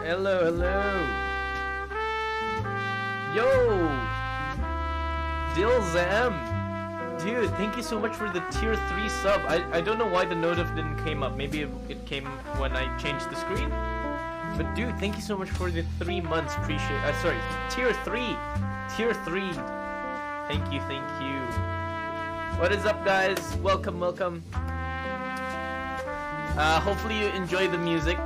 Hello, hello. Yo, Dilzam. Dude, thank you so much for the tier 3 sub. I don't know why the notif didn't came up. Maybe it came when I changed the screen. But dude, thank you so much for the 3 months. Appreciate. Sorry, tier 3. Tier 3. Thank you, thank you. What is up, guys? Welcome, welcome. Hopefully you enjoy the music.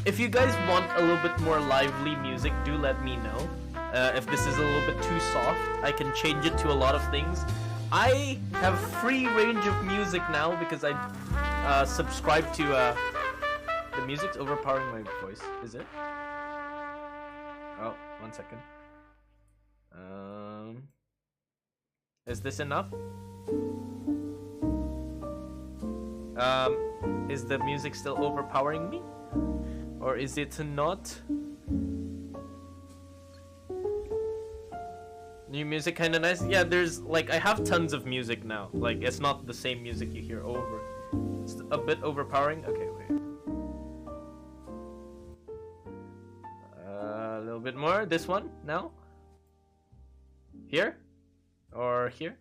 If you guys want a little bit more lively music, do let me know. If this is a little bit too soft, I can change it to a lot of things. I have free range of music now because I subscribe to the music's overpowering my voice. Is it? Oh, 1 second. Is this enough? Is the music still overpowering me? Or is it not? New music kinda nice? Yeah, there's like, I have tons of music now. Like, it's not the same music you hear over. It's a bit overpowering. Okay, wait. A little bit more. This one now? Here? Or here?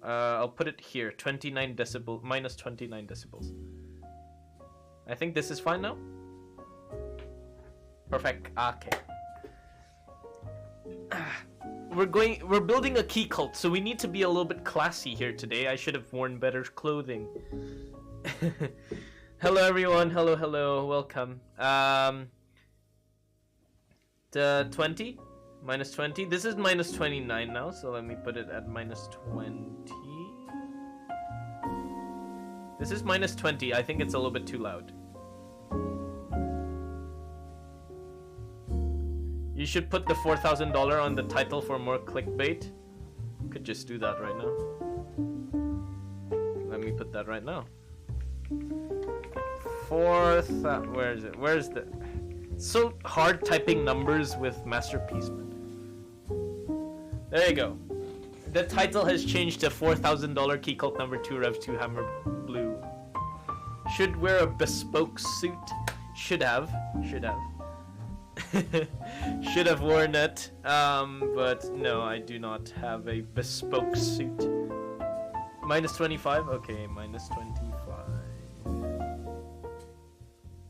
I'll put it here. 29 decibels, minus 29 decibels. I think this is fine now. Perfect. Okay. We're building a key cult, so we need to be a little bit classy here today. I should have worn better clothing. Hello everyone. Hello, hello. Welcome. The 20 minus 20. This is minus 29 now, so let me put it at minus 20. This is minus 20. I think it's a little bit too loud. You should put the $4,000 on the title for more clickbait. Could just do that right now. Let me put that right now. Where is it? Where's the... It's so hard typing numbers with Masterpiece. There you go. The title has changed to $4,000 Key Cult number 2 Rev 2 Hammer Blue. Should wear a bespoke suit. Should have. Should have. Should have worn it. But no, I do not have a bespoke suit. Minus 25? Okay, minus 25.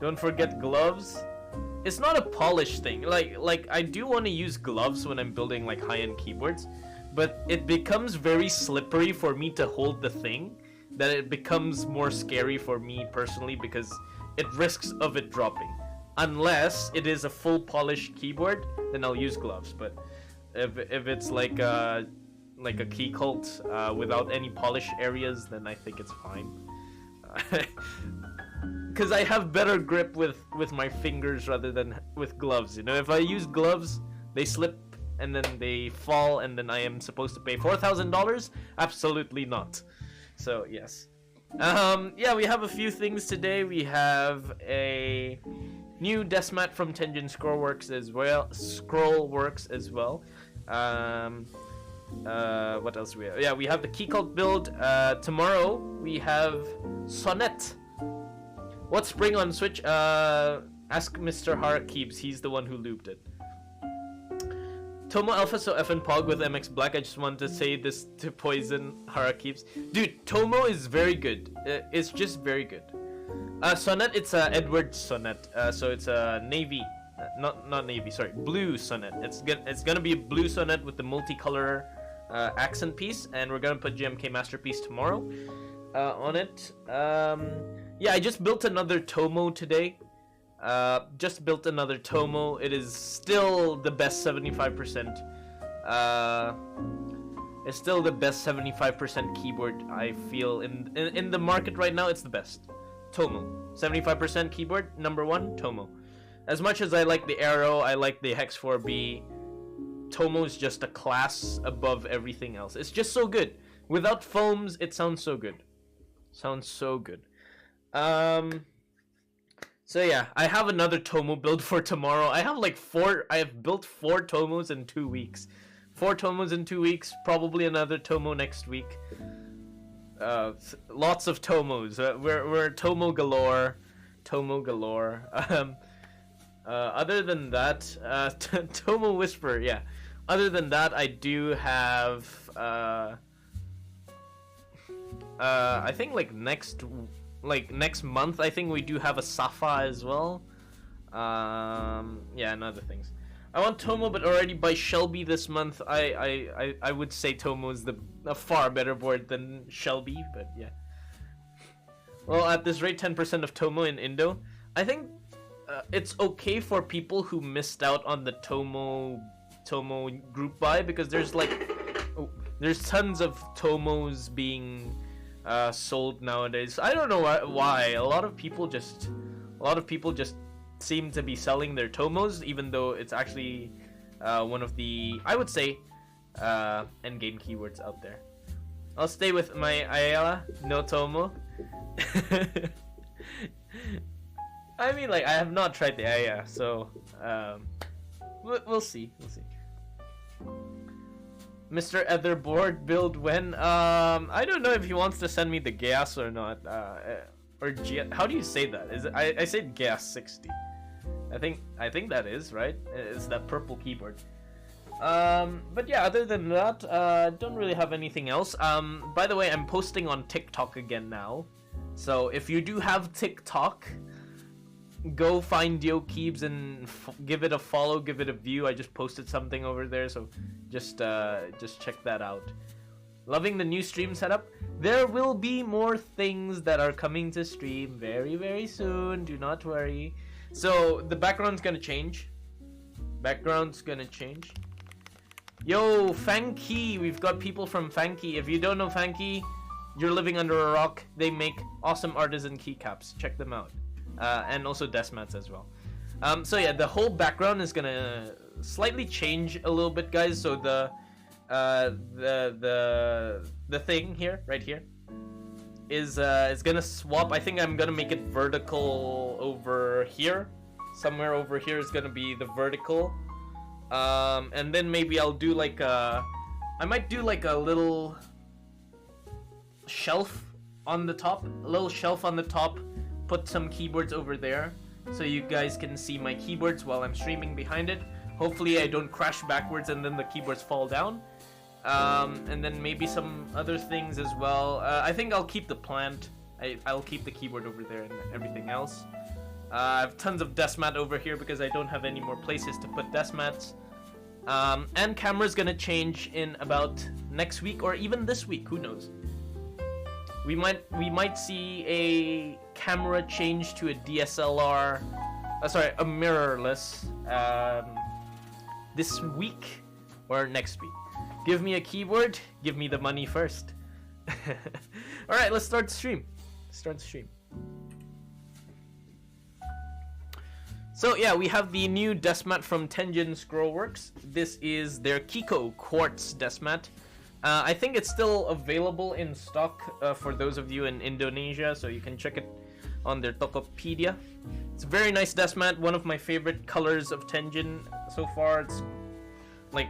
Don't forget gloves. It's not a polish thing. Like I do want to use gloves when I'm building like high-end keyboards, but it becomes very slippery for me to hold the thing, that it becomes more scary for me personally because it risks of it dropping. Unless it is a full polished keyboard, then I'll use gloves. But if it's like a key cult without any polish areas, then I think it's fine. Because I have better grip with my fingers rather than with gloves. You know, if I use gloves, they slip and then they fall, and then I am supposed to pay $4,000? Absolutely not. So yes. Yeah, we have a few things today. We have a new desk mat from Tenjin Scrollworks as well. What else do we have? Yeah, we have the key cult build. Tomorrow we have Sonnet. What's Spring on Switch? Ask Mr. Harakeebs. He's the one who looped it. Tomo Alpha so effing pog with MX Black. I just wanted to say this to poison Harakeebs. Dude, Tomo is very good. It's just very good. Sonnet, it's Edward Sonnet. So it's a navy. Not navy, sorry. Blue Sonnet. It's gonna be a blue Sonnet with the multicolor accent piece. And we're gonna put GMK Masterpiece tomorrow on it. Yeah, I just built another Tomo today. It is still the best 75%. It's still the best 75% keyboard I feel in the market right now. It's the best. Tomo. 75% keyboard, number 1, Tomo. As much as I like the Arrow, I like the Hex 4B, Tomo is just a class above everything else. It's just so good. Without foams, it sounds so good. Sounds so good. So yeah, I have another Tomo build for tomorrow. I have built 4 Tomos in 2 weeks. 4 Tomos in 2 weeks, probably another Tomo next week. Lots of Tomos. We're Tomo galore. Tomo galore. Other than that, Tomo Whisper, yeah. Other than that, I do have I think next month, I think we do have a Safa as well. Yeah, and other things. I want Tomo, but already by Shelby this month. I would say Tomo is a far better board than Shelby, but yeah. Well, at this rate, 10% of Tomo in Indo. I think it's okay for people who missed out on the Tomo group buy, because there's there's tons of Tomos being sold nowadays. I don't know why. A lot of people just seem to be selling their Tomos, even though it's actually one of the, I would say, endgame keywords out there. I'll stay with my Ayala, no Tomo. I mean, I have not tried the Ayala, so we'll see. Mr. Etherboard build when? I don't know if he wants to send me the gas or not. Or how do you say that? Is it, I said gas 60. I think that is right. It's that purple keyboard. But yeah, other than that, don't really have anything else. By the way, I'm posting on TikTok again now. So if you do have TikTok, go find DioKeebs and give it a follow, give it a view. I just posted something over there, so just check that out. Loving the new stream setup. There will be more things that are coming to stream very, very soon. Do not worry. So the background's gonna change. Yo, Fanky. We've got people from Fanky. If you don't know Fanky, you're living under a rock. They make awesome artisan keycaps. Check them out. And also desk mats as well. So yeah, the whole background is gonna slightly change a little bit, guys. So the thing here, right here, is gonna swap. I think I'm gonna make it vertical over here. Somewhere over here is gonna be the vertical. And then maybe I'll do I might do a little shelf on the top. Put some keyboards over there so you guys can see my keyboards while I'm streaming behind it. Hopefully I don't crash backwards and then the keyboards fall down. And then maybe some other things as well. I think I'll keep the plant. I'll keep the keyboard over there and everything else. I have tons of desk mat over here because I don't have any more places to put desk mats. And camera's gonna change in about next week or even this week, who knows. We might see a camera change to a DSLR, a mirrorless, this week or next week. Give me a keyboard, give me the money first. Alright, let's start the stream. So yeah, we have the new desk mat from Tenjin Scrollworks. This is their Kiko Quartz desk mat. I think it's still available in stock for those of you in Indonesia, so you can check it on their Tokopedia. It's a very nice desk mat, one of my favorite colors of Tenjin so far. It's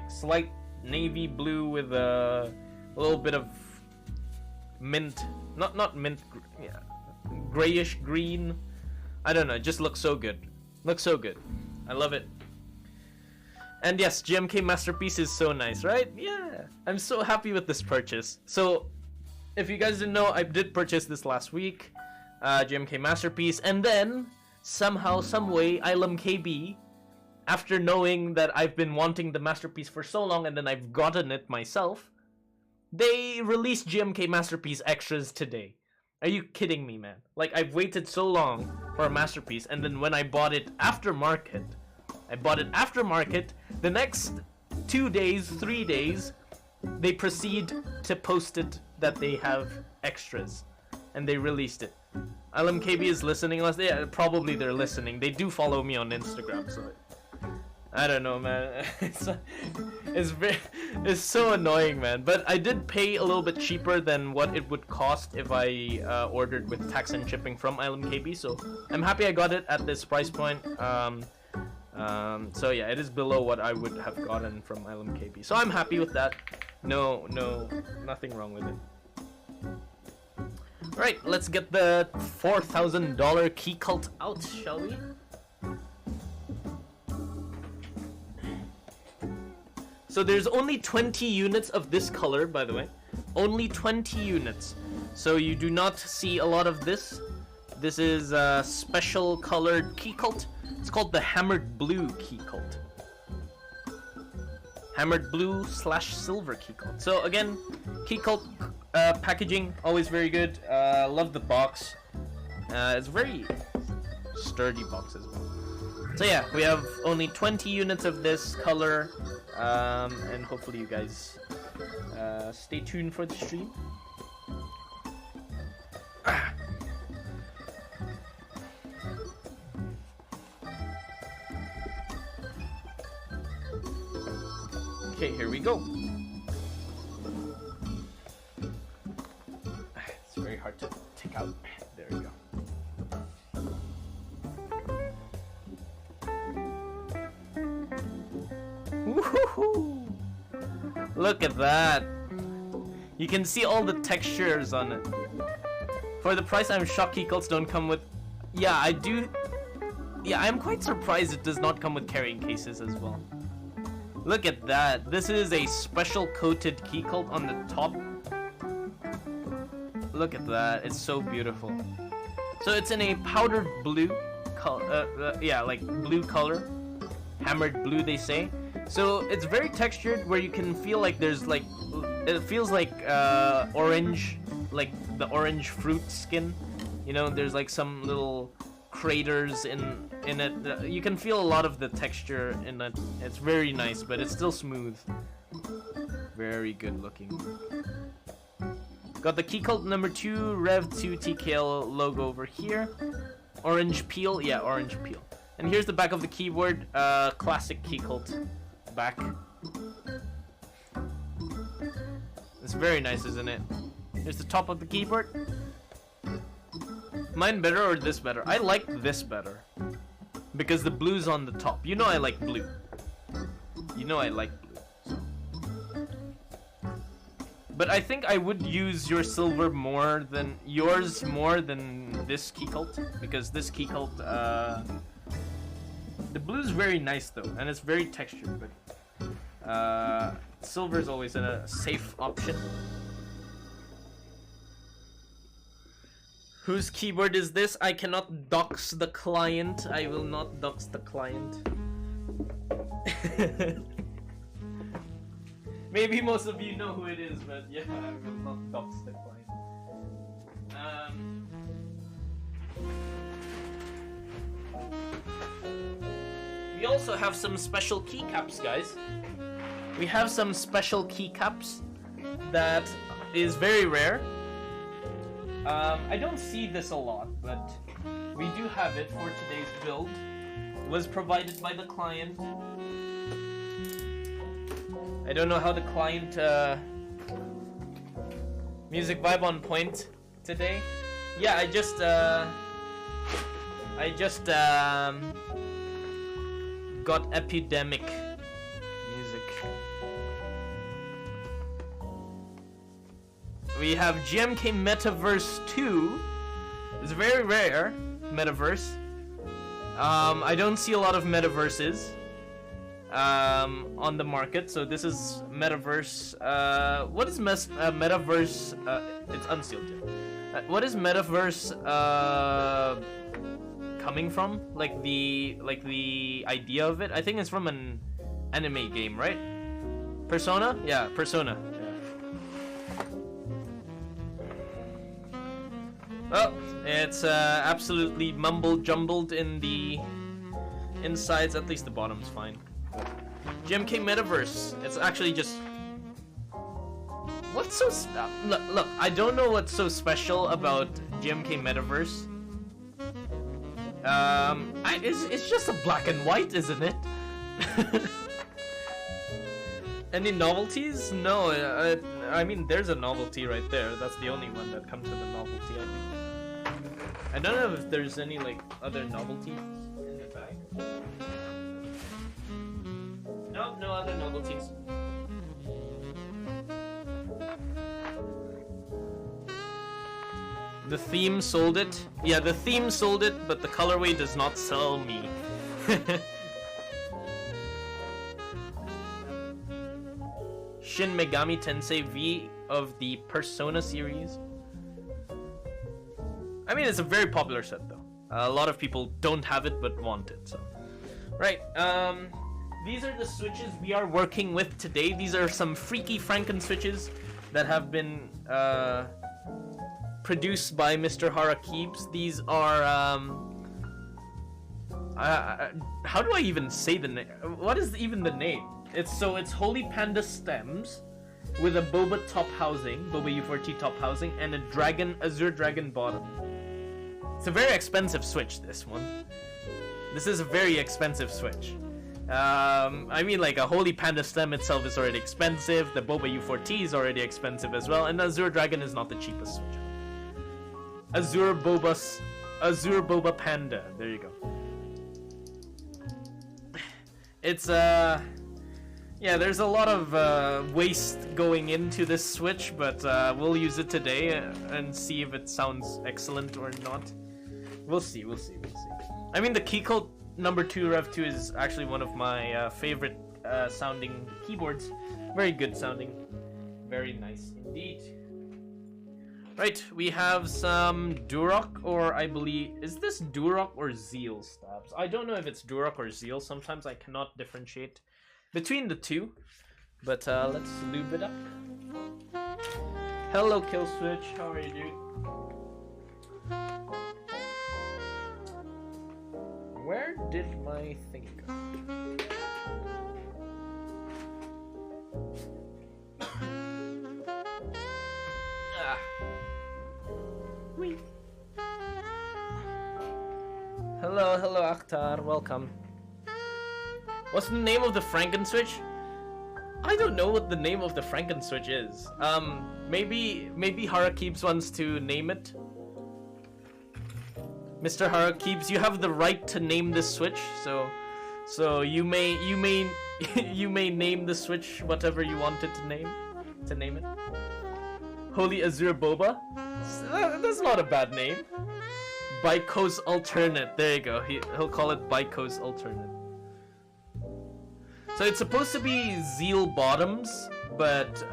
slight navy blue with a little bit of mint, not mint, yeah, grayish green. I don't know, it just looks so good. Looks so good. I love it. And yes, GMK Masterpiece is so nice, right? Yeah, I'm so happy with this purchase. So, if you guys didn't know, I did purchase this last week, GMK Masterpiece, and then somehow, someway, Ilum KB, after knowing that I've been wanting the Masterpiece for so long and then I've gotten it myself, they released GMK Masterpiece extras today. Are you kidding me, man? Like, I've waited so long for a Masterpiece, and then when I bought it aftermarket, the next 2 days, 3 days, they proceed to post it that they have extras, and they released it. LMKB is listening. Yeah, probably they're listening. They do follow me on Instagram, so I don't know, man. It's so annoying, man. But I did pay a little bit cheaper than what it would cost if I ordered with tax and shipping from LMKB, so I'm happy I got it at this price point. So yeah, it is below what I would have gotten from LMKB, so I'm happy with that. No, nothing wrong with it. Alright, let's get the $4,000 key cult out, shall we? So there's only 20 units of this color, by the way. Only 20 units. So you do not see a lot of this. This is a special colored key cult. It's called the Hammered Blue Key Cult. Hammered Blue / Silver Key Cult. So again, Key Cult packaging, always very good. Love the box. It's very sturdy box as well. So yeah, we have only 20 units of this color. And hopefully you guys stay tuned for the stream. Okay, here we go. It's very hard to take out. There we go. Woohoo! Look at that. You can see all the textures on it. For the price, I'm shocked key cults don't come with... Yeah, I do... Yeah, I'm quite surprised it does not come with carrying cases as well. Look at that. This is a special coated key cult on the top. Look at that. It's so beautiful. So it's in a powdered blue color. Yeah, like blue color. Hammered blue, they say. So it's very textured, where you can feel like there's like... It feels like orange, like the orange fruit skin. You know, there's like some little craters in it. You can feel a lot of the texture in it. It's very nice, but it's still smooth. Very good looking. Got the Key Cult number 2 Rev 2 TKL logo over here. Orange peel, yeah, orange peel. And here's the back of the keyboard. Classic Key Cult back. It's very nice, isn't it? Here's the top of the keyboard. Mine better or this better? I like this better. Because the blue's on the top. You know I like blue. You know I like blue. So. But I think I would use your silver more than... Yours more than this Key Cult. Because this Key Cult, the blue's very nice though. And it's very textured. But silver is always a safe option. Whose keyboard is this? I cannot dox the client. I will not dox the client. Maybe most of you know who it is, but yeah, I will not dox the client. We also have some special keycaps, guys. We have some special keycaps that is very rare. I don't see this a lot, but we do have it for today's build. It was provided by the client. I don't know how the client music vibe on point today. Yeah, I just got epidemic music. we have GMK Metaverse 2. It's very rare metaverse. I don't see a lot of metaverses on the market, so this is metaverse. What is metaverse? It's unsealed. What is metaverse coming from? Like the idea of it? I think it's from an anime game, right? Persona? Yeah, Persona. Well, it's absolutely mumbled jumbled in the insides. At least the bottom's fine. GMK Metaverse. It's actually just... What's so... Look, I don't know what's so special about GMK Metaverse. It's just a black and white, isn't it? Any novelties? No, I mean, there's a novelty right there. That's the only one that comes with a novelty, I think. I don't know if there's any, like, other novelties in the bag. Nope, no other novelties. The theme sold it. Yeah, the theme sold it, but the colorway does not sell me. Shin Megami Tensei V of the Persona series. I mean, it's a very popular set, though. A lot of people don't have it, but want it, so. Right, these are the switches we are working with today. These are some freaky Franken switches that have been, produced by Mr. Harakibs. These are, how do I even say the name? What is even the name? It's Holy Panda stems with a Boba top housing, Boba U4T top housing, and a dragon, Azure Dragon bottom. It's a very expensive switch, this one. This is a very expensive switch. I mean, like, a Holy Panda stem itself is already expensive, the Boba U4T is already expensive as well, and Azure Dragon is not the cheapest switch. Azure Boba Panda, there you go. It's, yeah, there's a lot of waste going into this switch, but we'll use it today and see if it sounds excellent or not. We'll see. I mean, the keycode number 2 Rev 2 is actually one of my favorite sounding keyboards. Very good sounding. Very nice indeed. Right, we have some Duroc, or I believe... Is this Duroc or Zeal stabs? I don't know if it's Duroc or Zeal. Sometimes I cannot differentiate between the two. But let's lube it up. Hello, Killswitch. How are you, dude? Where did my thing go? Wee. Hello, Akhtar. Welcome. What's the name of the Franken switch? I don't know what the name of the Franken switch is. Maybe Harakibs wants to name it. Mr. Harakibs, you have the right to name this switch, so you may you may name the switch whatever you wanted to name it. Holy Azure Boba? That's not a bad name. Baiko's alternate. There you go. He'll call it Baiko's alternate. So it's supposed to be Zeal bottoms, but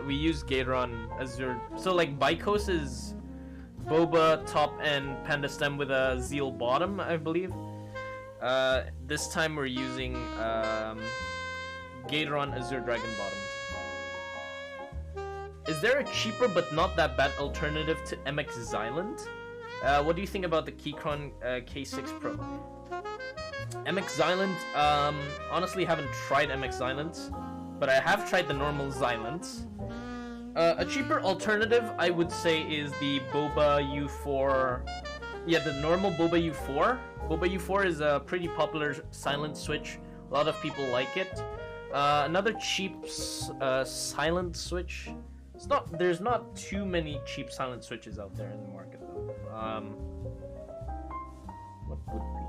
we use Gatoron Azure. So like Baikos is Boba top and Panda stem with a Zeal bottom, I believe. This time we're using Gatoron Azure Dragon bottoms. Is there a cheaper but not that bad alternative to MX Xylent? What do you think about the Keychron K6 Pro? MX Xylent, honestly haven't tried MX Xylent, but I have tried the normal Xylent. A cheaper alternative, I would say, is the Boba U4. Yeah, the normal Boba U4. Boba U4 is a pretty popular silent switch. A lot of people like it. Another cheap silent switch. There's not too many cheap silent switches out there in the market, though. What would be?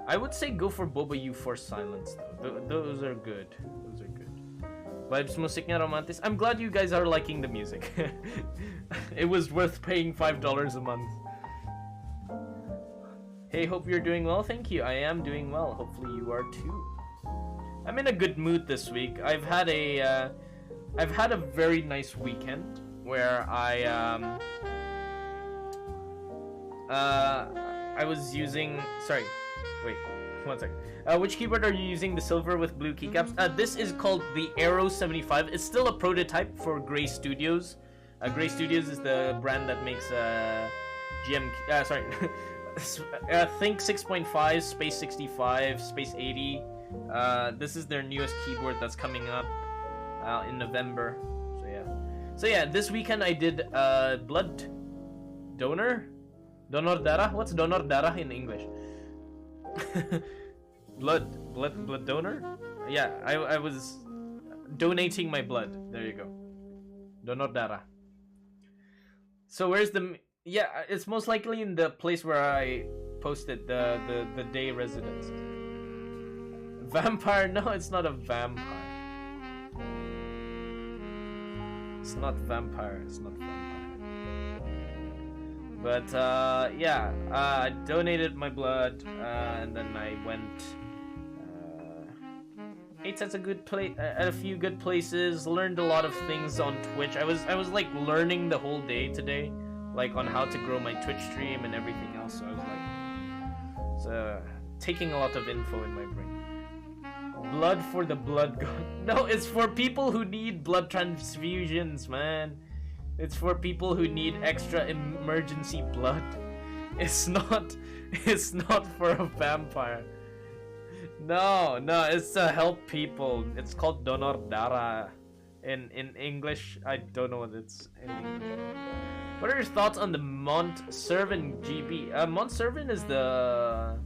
I would say go for Boba U4 silence, though. Those are good. Vibes musiknya romantis. I'm glad you guys are liking the music. It was worth paying $5 a month. Hey, hope you're doing well. Thank you. I am doing well. Hopefully you are too. I'm in a good mood this week. I've had a very nice weekend where I was using. Sorry, wait, 1 second. Which keyboard are you using? The silver with blue keycaps. This is called the Aero 75. It's still a prototype for Gray Studios. Gray Studios is the brand that makes GM. Sorry. Think 6.5, Space 65, Space 80. This is their newest keyboard that's coming up in November. So yeah, this weekend I did blood donor darah. What's donor darah in English? blood donor. Yeah, I was donating my blood. There you go. Donor darah. So where's the? Yeah, it's most likely in the place where I posted the day residence. Vampire? No, it's not a vampire. It's not vampire. It's not vampire. But yeah, I donated my blood, and then I went. Ate at a few good places. Learned a lot of things on Twitch. I was like learning the whole day today, like on how to grow my Twitch stream and everything else. So I was like, taking a lot of info in my brain. Blood for the blood god. No, it's for people who need blood transfusions, man. It's for people who need extra emergency blood. It's not for a vampire. No, it's to help people. It's called donor darah. In English, I don't know what it's in English. What are your thoughts on the Montservin GB? Montservin is the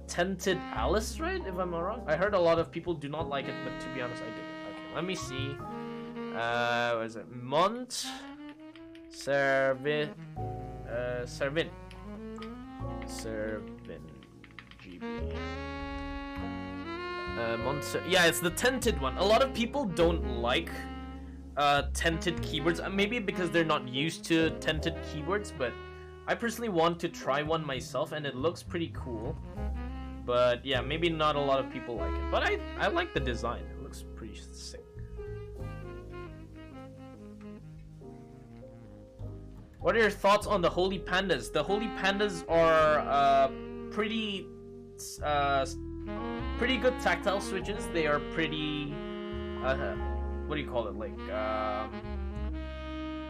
tinted Alice, right? If I'm not wrong. I heard a lot of people do not like it, but to be honest, I did it. Okay, let me see. What is it? Servin GB. Yeah, it's the tinted one. A lot of people don't like tinted keyboards. Maybe because they're not used to tinted keyboards, but I personally want to try one myself, and it looks pretty cool. But yeah, maybe not a lot of people like it. But I like the design. It looks pretty sick. What are your thoughts on the Holy Pandas? The Holy Pandas are pretty good tactile switches. They are pretty what do you call it? Like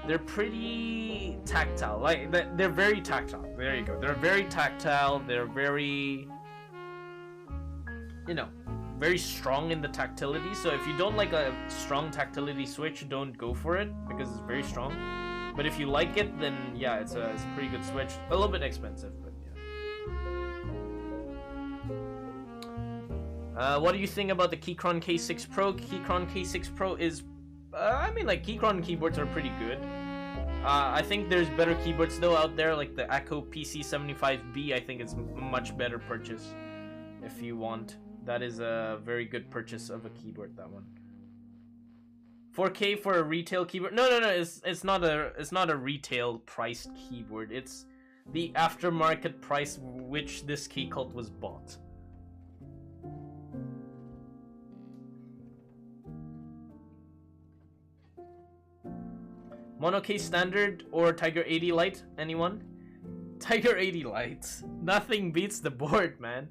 they're pretty tactile. Like they're very tactile. There you go. They're very tactile. They're very, very strong in the tactility. So if you don't like a strong tactility switch, don't go for it because it's very strong. But if you like it, then yeah, it's a pretty good switch. A little bit expensive, but yeah. What do you think about the Keychron K6 Pro? Keychron K6 Pro is, like Keychron keyboards are pretty good. I think there's better keyboards though out there, like the Echo PC75B. I think it's a much better purchase if you want. That is a very good purchase of a keyboard. That one. 4K for a retail keyboard? No. It's not a retail priced keyboard. It's the aftermarket price which this key cult was bought. Mono K standard or Tiger 80 Lite? Anyone? Tiger 80 Lite. Nothing beats the board, man.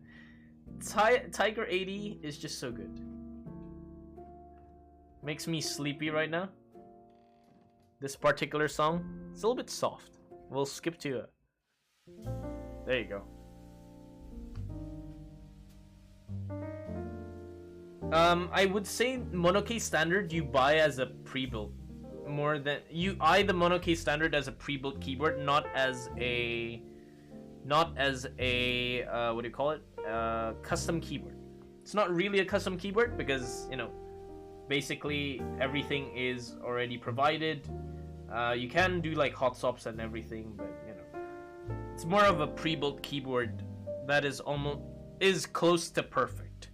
Tiger 80 is just so good. Makes me sleepy right now. This particular song, it's a little bit soft. We'll skip to it. There you go. I would say Mono K standard you buy as a pre-built. More than you eye the Mono K standard as a pre-built keyboard, not as a what do you call it? Custom keyboard. It's not really a custom keyboard because basically everything is already provided. You can do like hot swaps and everything, but it's more of a pre-built keyboard that is close to perfect.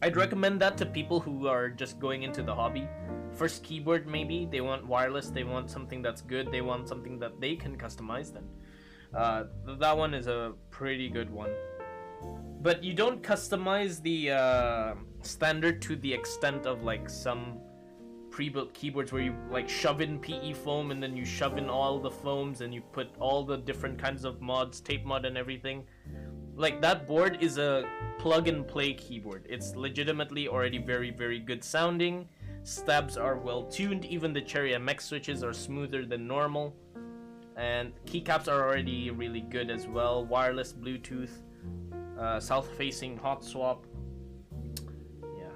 I'd recommend that to people who are just going into the hobby. First keyboard, maybe they want wireless, they want something that's good, they want something that they can customize. Then that one is a pretty good one. But you don't customize the standard to the extent of like some pre-built keyboards where you like shove in PE foam and then you shove in all the foams and you put all the different kinds of mods, tape mod and everything. Like, that board is a plug and play keyboard. It's legitimately already very, very good sounding. Stabs are well tuned. Even the Cherry MX switches are smoother than normal. And keycaps are already really good as well. Wireless, Bluetooth, south facing hot swap. Yeah.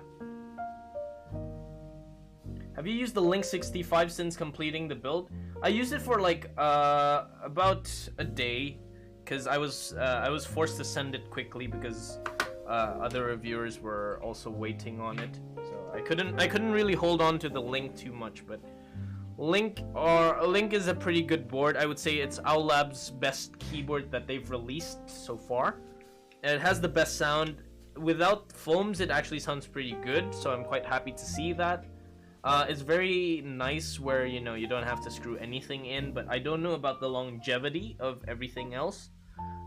Have you used the Link 65 since completing the build? I used it for like about a day, because I was forced to send it quickly because other reviewers were also waiting on it. So I couldn't really hold on to the Link too much, but Link is a pretty good board. I would say it's Owlab's best keyboard that they've released so far. And it has the best sound. Without foams, it actually sounds pretty good, so I'm quite happy to see that. It's very nice where, you know, you don't have to screw anything in, but I don't know about the longevity of everything else.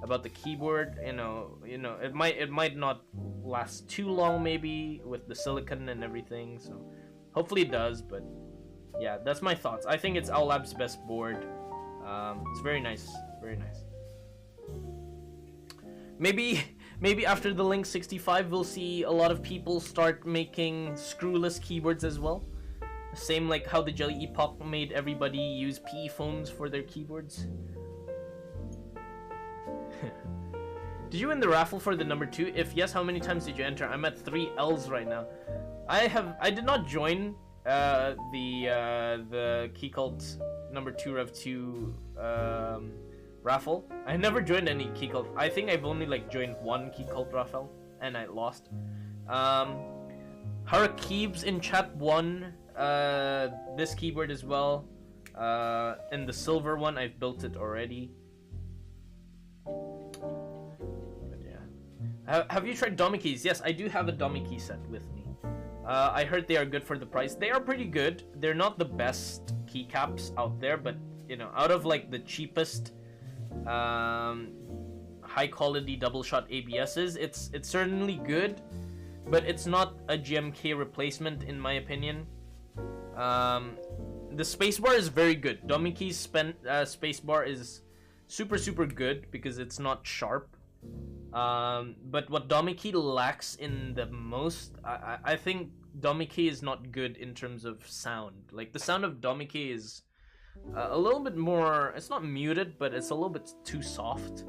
About the keyboard, you know, it might not last too long, maybe with the silicone and everything. So hopefully it does. But yeah, that's my thoughts. I think it's Owlab's best board. It's very nice, very nice. Maybe after the Link 65, we'll see a lot of people start making screwless keyboards as well. Same like how the Jelly Epoch made everybody use PE foams for their keyboards. Did you win the raffle for the number 2? If yes, how many times did you enter? I'm at 3 L's right now. I did not join the Key Cult number 2 Rev 2 raffle. I never joined any Key Cult. I think I've only like joined one Key Cult raffle and I lost. Harakibs in chat won this keyboard as well. And the silver one, I've built it already. Have you tried Domi keys? Yes, I do have a Domi key set with me. I heard they are good for the price. They are pretty good. They're not the best keycaps out there, but you know, out of like the cheapest high quality double shot ABSs, it's certainly good, but it's not a GMK replacement in my opinion. The spacebar is very good. Domi key's spacebar is super good because it's not sharp. But what Domiki lacks in the most, I think Domiki is not good in terms of sound. Like, the sound of Domiki is a little bit more, it's not muted, but it's a little bit too soft.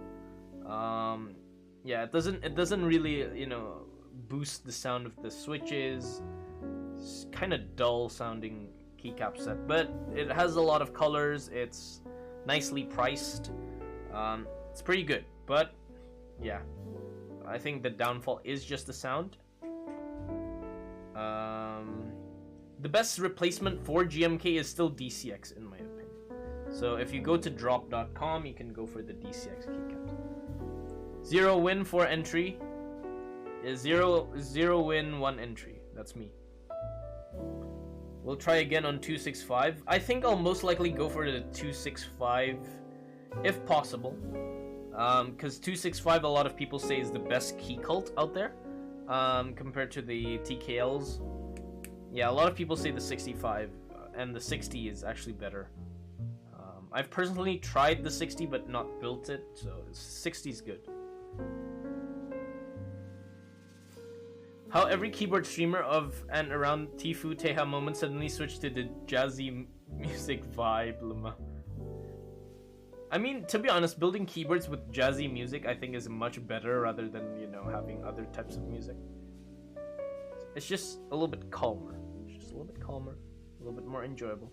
Yeah, it doesn't really, you know, boost the sound of the switches. It's kind of dull sounding keycap set, but it has a lot of colors. It's nicely priced. It's pretty good, but yeah, I think the downfall is just the sound. The best replacement for GMK is still DCX in my opinion. So if you go to drop.com, you can go for the DCX keycaps. 0 win, 4 entry. Is 0 win, 1 entry. That's me. We'll try again on 265. I think I'll most likely go for the 265 if possible. Because 265, a lot of people say is the best key cult out there, compared to the TKLs. Yeah, a lot of people say the 65, and the 60 is actually better. I've personally tried the 60, but not built it, so 60 is good. How every keyboard streamer of and around Tifu Teha moment suddenly switched to the jazzy music vibe, Luma. I mean, to be honest, building keyboards with jazzy music I think is much better rather than, you know, having other types of music. It's just a little bit calmer. It's just a little bit calmer, a little bit more enjoyable.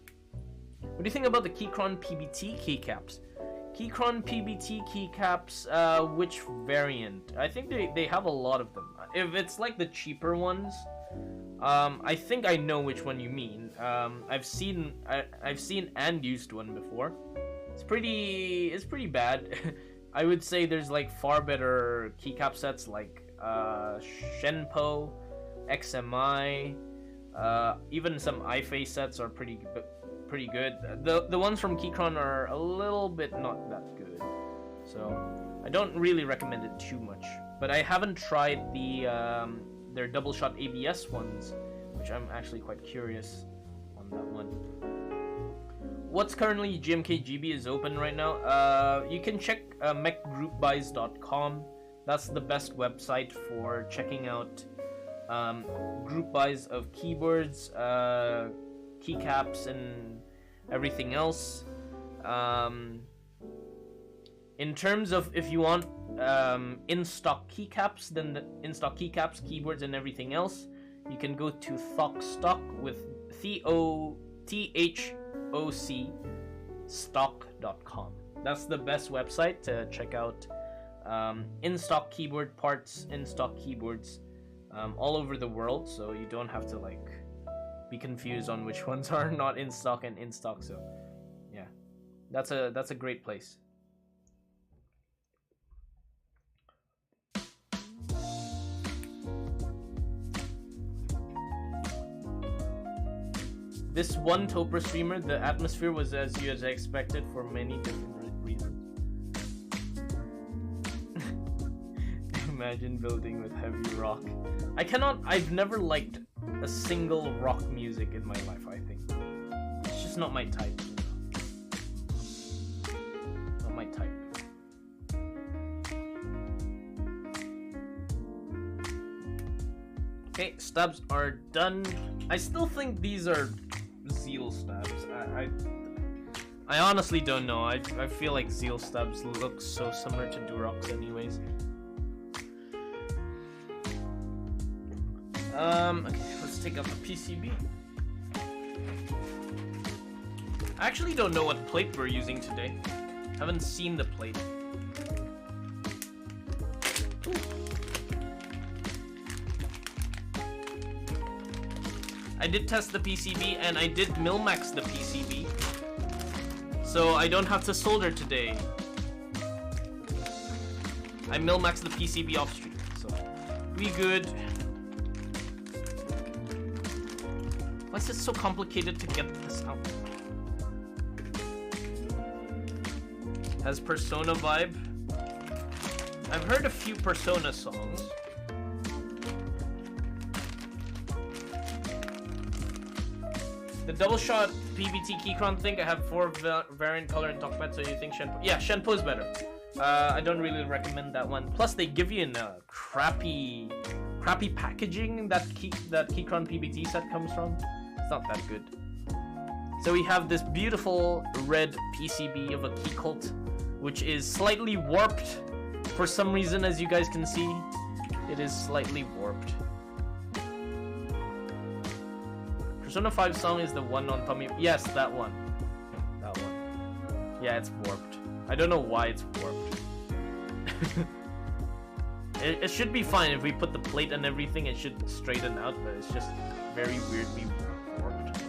What do you think about the Keychron PBT keycaps? Keychron PBT keycaps, which variant? I think they have a lot of them. If it's like the cheaper ones, I think I know which one you mean. I've seen and used one before. It's pretty bad. I would say there's like far better keycap sets like Shenpo XMI, even some iFace sets are pretty good. The ones from Keychron are a little bit not that good, so I don't really recommend it too much. But I haven't tried their double shot ABS ones, which I'm actually quite curious on that one. What's currently GMKGB is open right now. You can check mechgroupbuys.com. That's the best website for checking out group buys of keyboards, keycaps, and everything else. In terms of if you want in-stock keycaps, then in-stock keycaps, keyboards, and everything else, you can go to Thockstock with THOC stock.com. That's the best website to check out in-stock keyboard parts, in-stock keyboards all over the world, so you don't have to like be confused on which ones are not in stock and in stock. So yeah, that's a great place. This one Topper streamer, the atmosphere was as you as I expected for many different reasons. Imagine building with heavy rock. I've never liked a single rock music in my life, I think. It's just not my type. Not my type. Okay, stabs are done. I still think these are Zeal stabs. I honestly don't know. I feel like Zeal stabs look so similar to Durox anyways. Okay, let's take out the PCB. I actually don't know what plate we're using today. Haven't seen the plate. I did test the PCB and I did Milmax the PCB, so I don't have to solder today. I Milmax the PCB off stream, so we good. Why is it so complicated to get this out? Has Persona vibe? I've heard a few Persona songs. The double shot PBT Keychron thing, I have 4 variant color and talkpad, so you think Shenpo? Yeah, Shenpo is better. I don't really recommend that one. Plus, they give you in a crappy packaging that Keychron PBT set comes from. It's not that good. So we have this beautiful red PCB of a key cult, which is slightly warped for some reason, as you guys can see. It is slightly warped. Persona 5 song is the one on Tommy. Yes, that one. That one. Yeah, it's warped. I don't know why it's warped. It should be fine if we put the plate and everything. It should straighten out, but it's just very weirdly warped.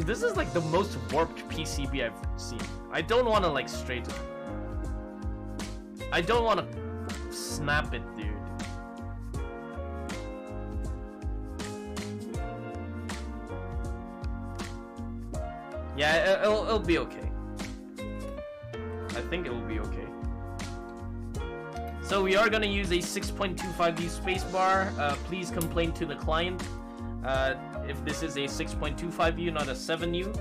This is like the most warped PCB I've seen. I don't want to like straighten. I don't want to snap it, dude. Yeah, it'll be okay. I think it'll be okay. So we are gonna use a 6.25U spacebar. Please complain to the client if this is a 6.25U, not a 7U.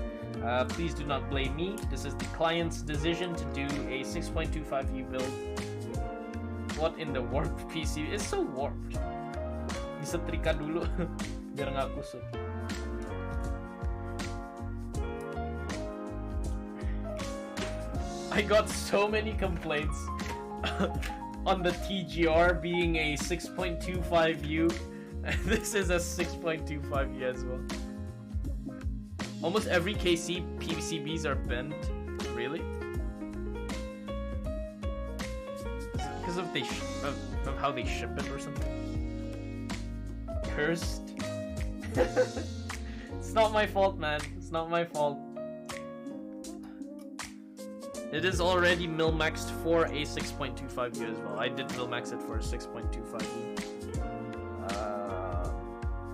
Please do not blame me. This is the client's decision to do a 6.25U build. What in the warped PC? It's so warped. Disetrika dulu biar nggak kusut. I got so many complaints on the TGR being a 6.25U. This is a 6.25U as well. Almost every KC PCBs are bent. Really? Because of how they ship it or something? Cursed? It's not my fault, man. It's not my fault. It is already mil-maxed for a 6.25U as well. I did mil-max it for a 6.25U.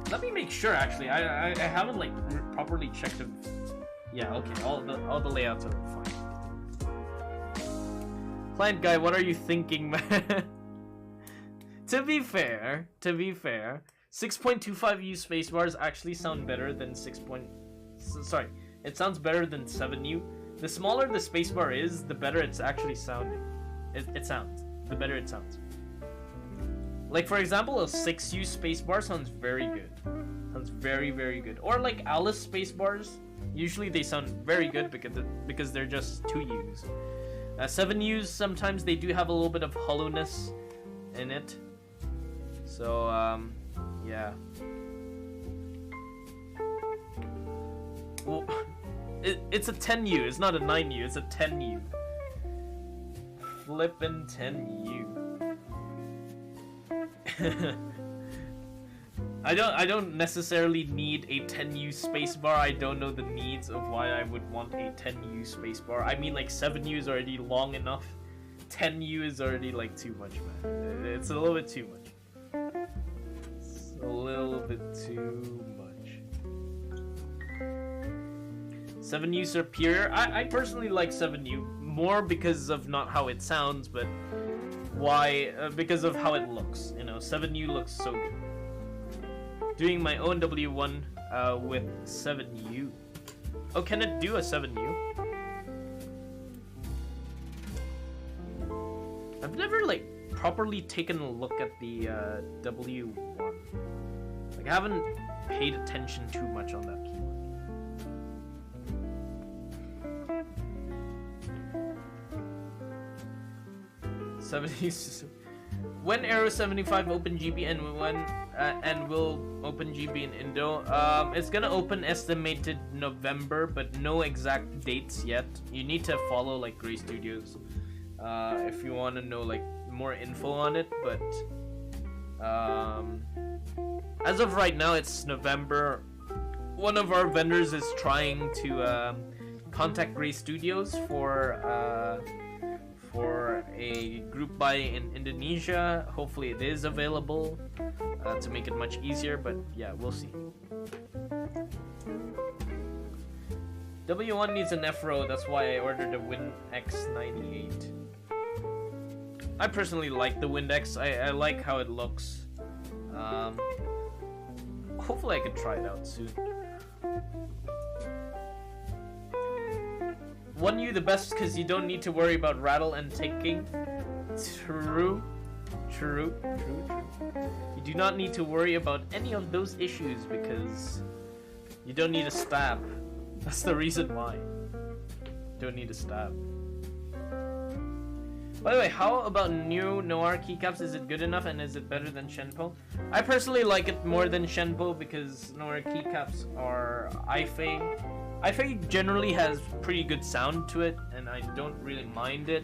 Let me make sure actually. I haven't like properly checked them. Yeah, okay. All the layouts are fine. Client guy, what are you thinking, man? To be fair, 6.25U spacebars actually sound better than Sorry, it sounds better than 7U. The smaller the spacebar is, the better it's actually sounding. It sounds. The better it sounds. Like for example, a 6U spacebar sounds very good. Sounds very, very good. Or like Alice spacebars, usually they sound very good because they're just 2Us. 7Us, sometimes they do have a little bit of hollowness in it. So, yeah. Well, it's a 10U, it's not a 9U, it's a 10U. Flippin' 10U. I don't necessarily need a 10U spacebar. I don't know the needs of why I would want a 10U spacebar. I mean, like 7U is already long enough. 10U is already like too much, man. It's a little bit too much. It's a little bit too much. 7U superior. I personally like 7U more because of not how it sounds, but why? Because of how it looks. You know, 7U looks so good. Doing my own W1 with 7U. Oh, can it do a 7U? I've never like properly taken a look at the W1. Like I haven't paid attention too much on that keyboard. 70s. When Aero 75 OpenGB and when and will OpenGB in Indo? It's gonna open estimated November, but no exact dates yet. You need to follow like Gray Studios if you want to know like more info on it. But as of right now, it's November. One of our vendors is trying to contact Gray Studios for a group buy in Indonesia. Hopefully it is available to make it much easier, but yeah, we'll see. W1 needs an F-Row, that's why I ordered a Win X98. I personally like the Win X, I like how it looks. Hopefully I can try it out soon. 1U the best because you don't need to worry about rattle and ticking. True. You do not need to worry about any of those issues because you don't need a stab. That's the reason why. Don't need a stab. By the way, how about new Noir keycaps? Is it good enough and is it better than Shenpo? I personally like it more than Shenpo because Noir keycaps are iFei. iFei generally has pretty good sound to it and I don't really mind it.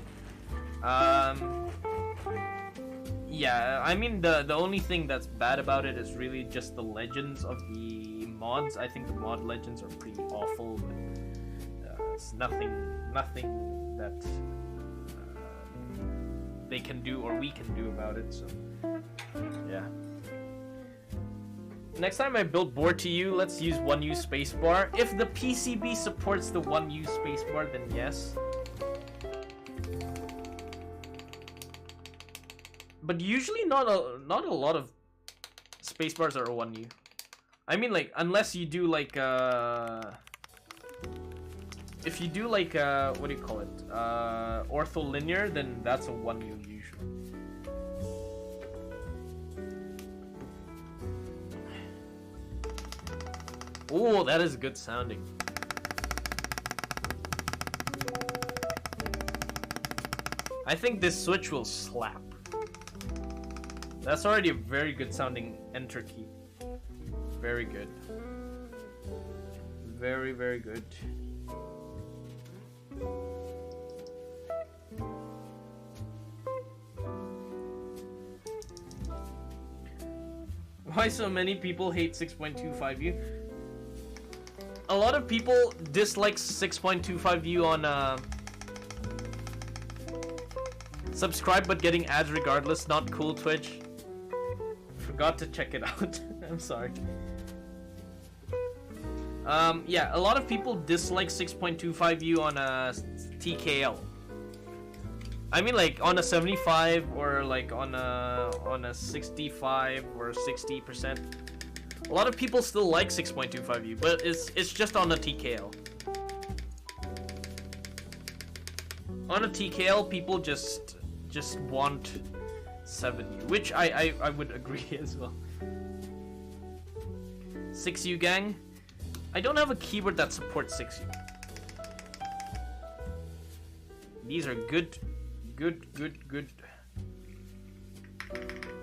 Yeah, I mean the only thing that's bad about it is really just the legends of the mods. I think the mod legends are pretty awful, but it's nothing that they can do or we can do about it, so yeah. Next time I build board to you, let's use 1U spacebar. If the PCB supports the 1U spacebar, then yes. But usually not a lot of spacebars are 1U. I mean, like, unless you do like if you do like what do you call it? Ortholinear, then that's a 1U usually. Oh, that is good sounding. I think this switch will slap. That's already a very good sounding enter key. Very good. Very, very good. Why so many people hate 6.25U? A lot of people dislike 6.25U Subscribe but getting ads regardless. Not cool, Twitch. Forgot to check it out. I'm sorry. Yeah, a lot of people dislike 6.25U on a TKL. I mean, like on a 75 or like on a 65 or 60%. A lot of people still like 6.25U, but it's just on a TKL. On a TKL, people just want 7U, which I would agree as well. 6U gang. I don't have a keyboard that supports 6U. These are good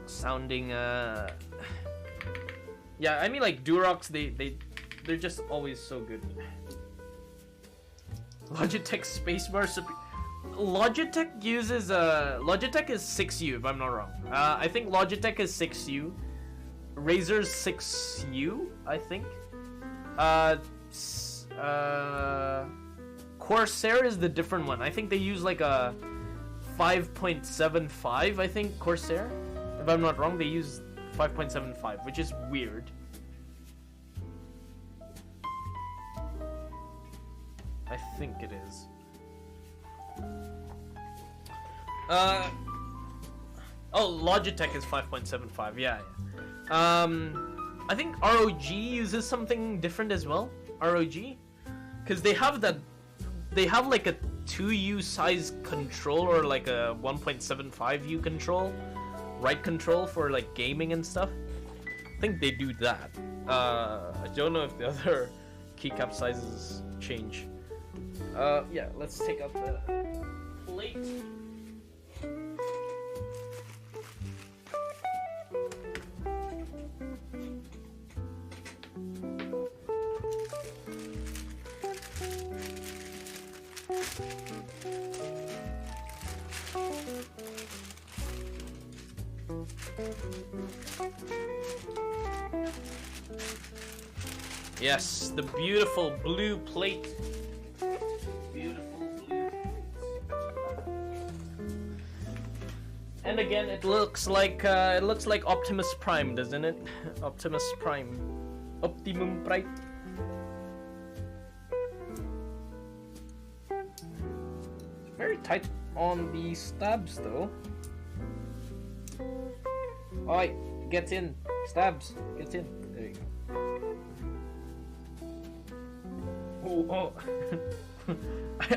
sounding. Yeah, I mean like Durox. They're just always so good. Logitech spacebar. Logitech uses Logitech is 6U if I'm not wrong. I think Logitech is 6U. Razer's 6U, I think. Corsair is the different one. I think they use like a 5.75. I think Corsair, if I'm not wrong, they use 5.75, which is weird. I think it is. Oh, Logitech is 5.75. Yeah. I think ROG uses something different as well. ROG, because they have like a 2U size control or like a 1.75U control, right control for like gaming and stuff. I think they do that. I don't know if the other keycap sizes change. Yeah, let's take out the plate. Yes, the beautiful blue plate. Beautiful blue. And again, it looks like Optimus Prime, doesn't it? Optimus Prime, Optimum Prime. It's very tight on the stabs, though. Alright, get in, stabs, get in. There you go. Oh.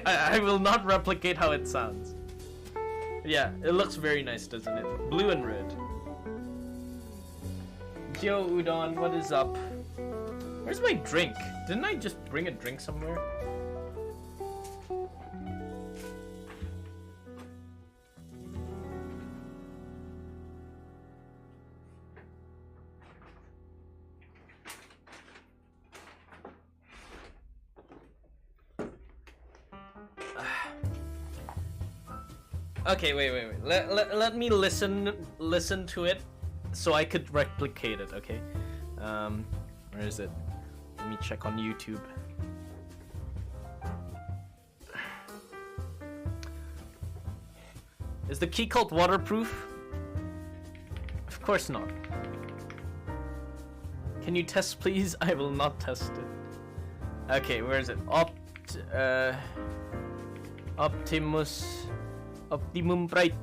I will not replicate how it sounds. Yeah, it looks very nice, doesn't it? Blue and red. Yo, Udon, what is up? Where's my drink? Didn't I just bring a drink somewhere? Okay, wait. Let me listen to it so I could replicate it, okay? Where is it? Let me check on YouTube. Is the key cult waterproof? Of course not. Can you test, please? I will not test it. Okay, where is it? Optimum Prime.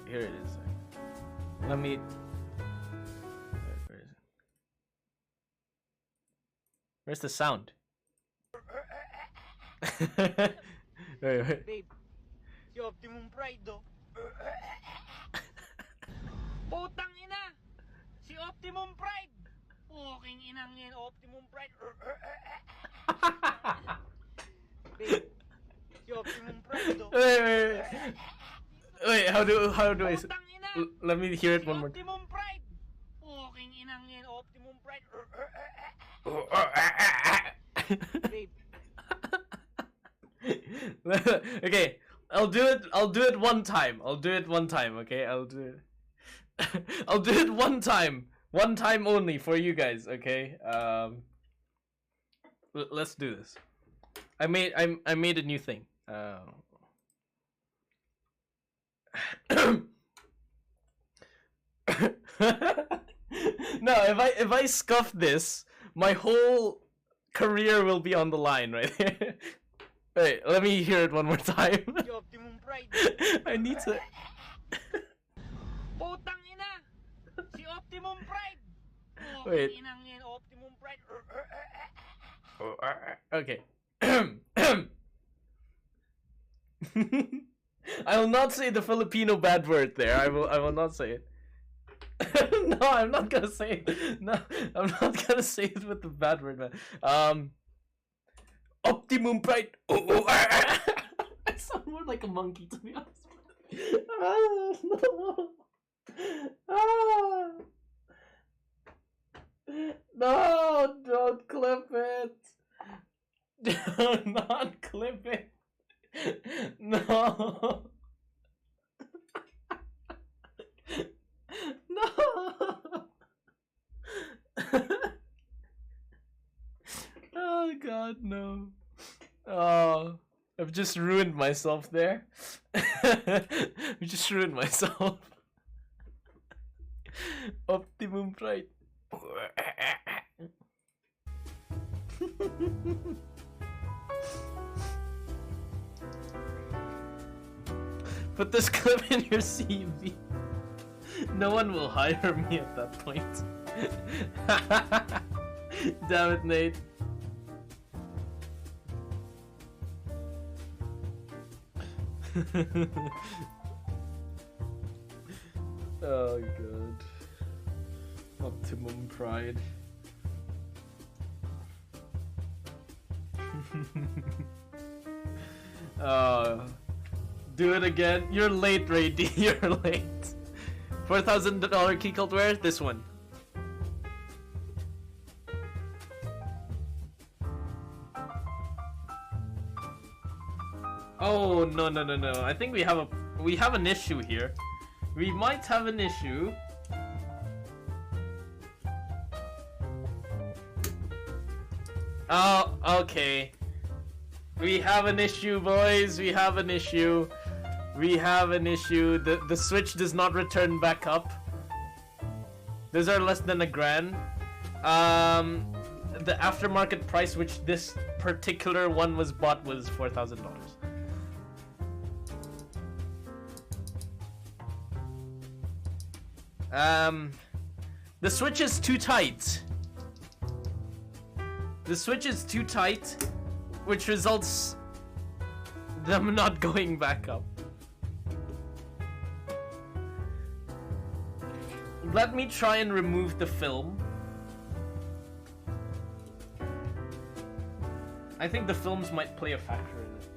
Here it is. Let me. Where is it? Where's the sound? wait. Babe, si Optimum Pride do. Putang ina! Si Optimum Pride! Fucking inang yan, Optimum Pride. Babe, si Optimum Pride do. Wait, how do I say? Let me hear it one more time. Optimum Pride! Fucking inang yan, Optimum Pride. Babe. Okay, I'll do it one time. Okay, I'll do it one time only for you guys. Okay, let's do this. I made a new thing. No, if I scuff this, my whole career will be on the line right here. Wait, let me hear it one more time. Si Optimum Pride. I need to. Putang ina! Si Optimum Pride! Wait. Puking inang yan, Optimum Pride. Okay. I will not say the Filipino bad word there. I will not say it. No, I'm not gonna say it. No, I'm not gonna say it with the bad word, man. Optimum Pride. I sound more like a monkey, to be honest. No. No, don't clip it. Do not clip it. No. No. Oh God, no. Oh, I've just ruined myself there. I've just ruined myself. Optimum Pride. Put this clip in your CV. No one will hire me at that point. Damn it, Nate. Oh God. Optimum Pride. Do it again. You're late, Rady. You're late. $4,000 key cult wear? This one. Oh no. I think we have an issue here. We might have an issue. Oh, okay. We have an issue, boys. We have an issue. The Switch does not return back up. Those are less than $1,000. The aftermarket price which this particular one was bought was $4,000. The Switch is too tight. The Switch is too tight, which results them not going back up. Let me try and remove the film. I think the films might play a factor in it.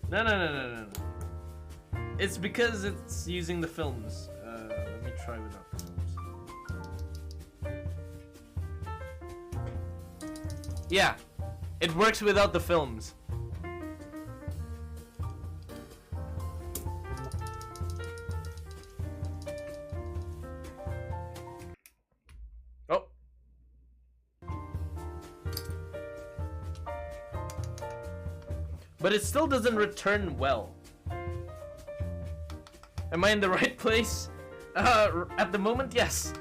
No. It's because it's using the films. Let me try without the films. Yeah, it works without the films. But it still doesn't return well. Am I in the right place? At the moment, yes.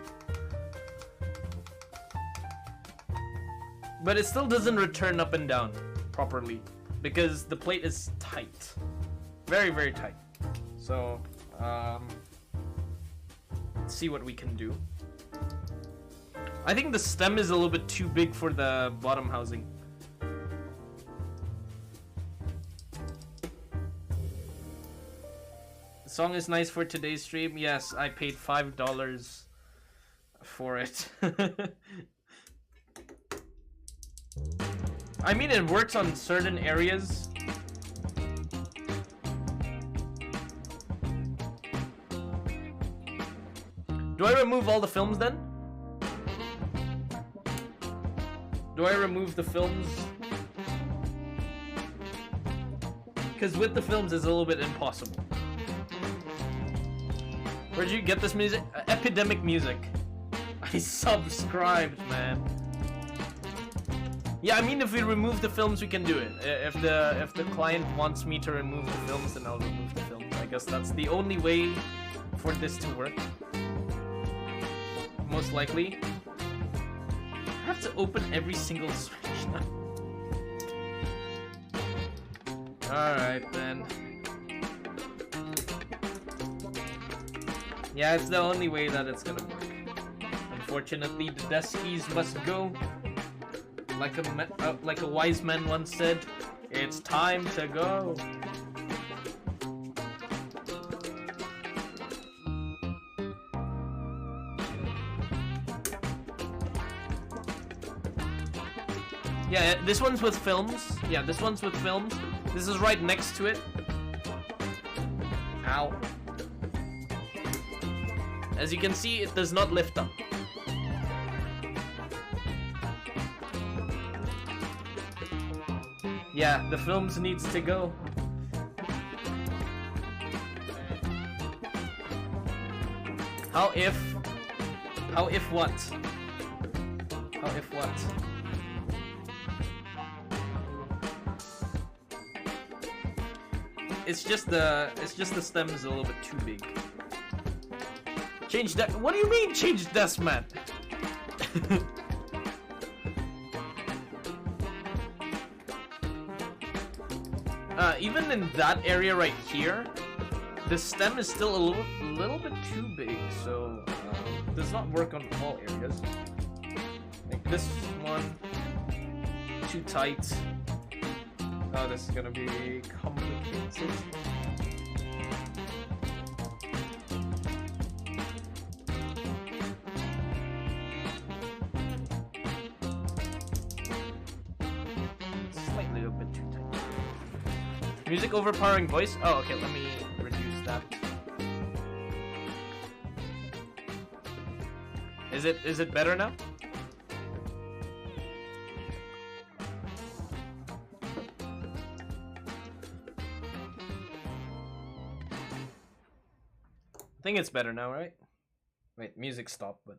But it still doesn't return up and down properly because the plate is tight. Very, very tight. So, let's see what we can do. I think the stem is a little bit too big for the bottom housing. Song is nice for today's stream. Yes, I paid $5 for it. I mean, it works on certain areas. Do I remove all the films then? Do I remove the films? Because with the films it's a little bit impossible. Where'd you get this music? Epidemic Music. I subscribed, man. Yeah, I mean, if we remove the films, we can do it. If the client wants me to remove the films, then I'll remove the films. I guess that's the only way for this to work. Most likely. I have to open every single switch now. Alright then. Yeah, it's the only way that it's gonna work. Unfortunately, the desk keys must go. Like a wise man once said, it's time to go. Yeah, this one's with films. Yeah, this one's with films. This is right next to it. Ow. As you can see, it does not lift up. Yeah, the films needs to go. How if what? How if what? It's just the stem is a little bit too big. Change that. What do you mean change desk mat? Even in that area right here, the stem is still a little bit too big, so does not work on all areas. Like this one, too tight. Oh, this is gonna be complicated. Slightly a bit too tight. Music overpowering voice? Oh, okay, let me reduce that. Is it better now? I think it's better now, right? Wait, music stopped, but...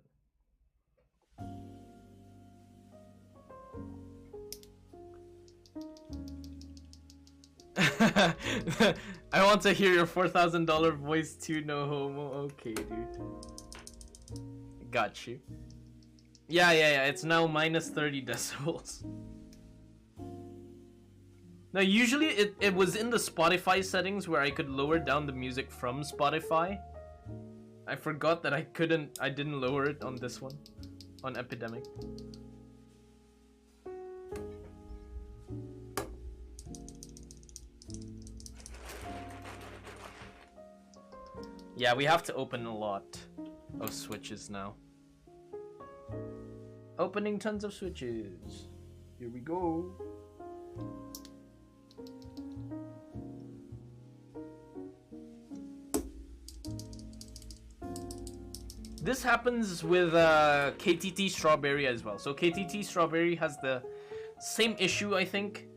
I want to hear your $4,000 voice too, no homo. Okay, dude. Got you. Yeah, it's now minus 30 decibels. No, usually it was in the Spotify settings where I could lower down the music from Spotify. I forgot that I didn't lower it on this one, on Epidemic. Yeah, we have to open a lot of switches now. Opening tons of switches. Here we go. This happens with KTT Strawberry as well. So KTT Strawberry has the same issue, I think.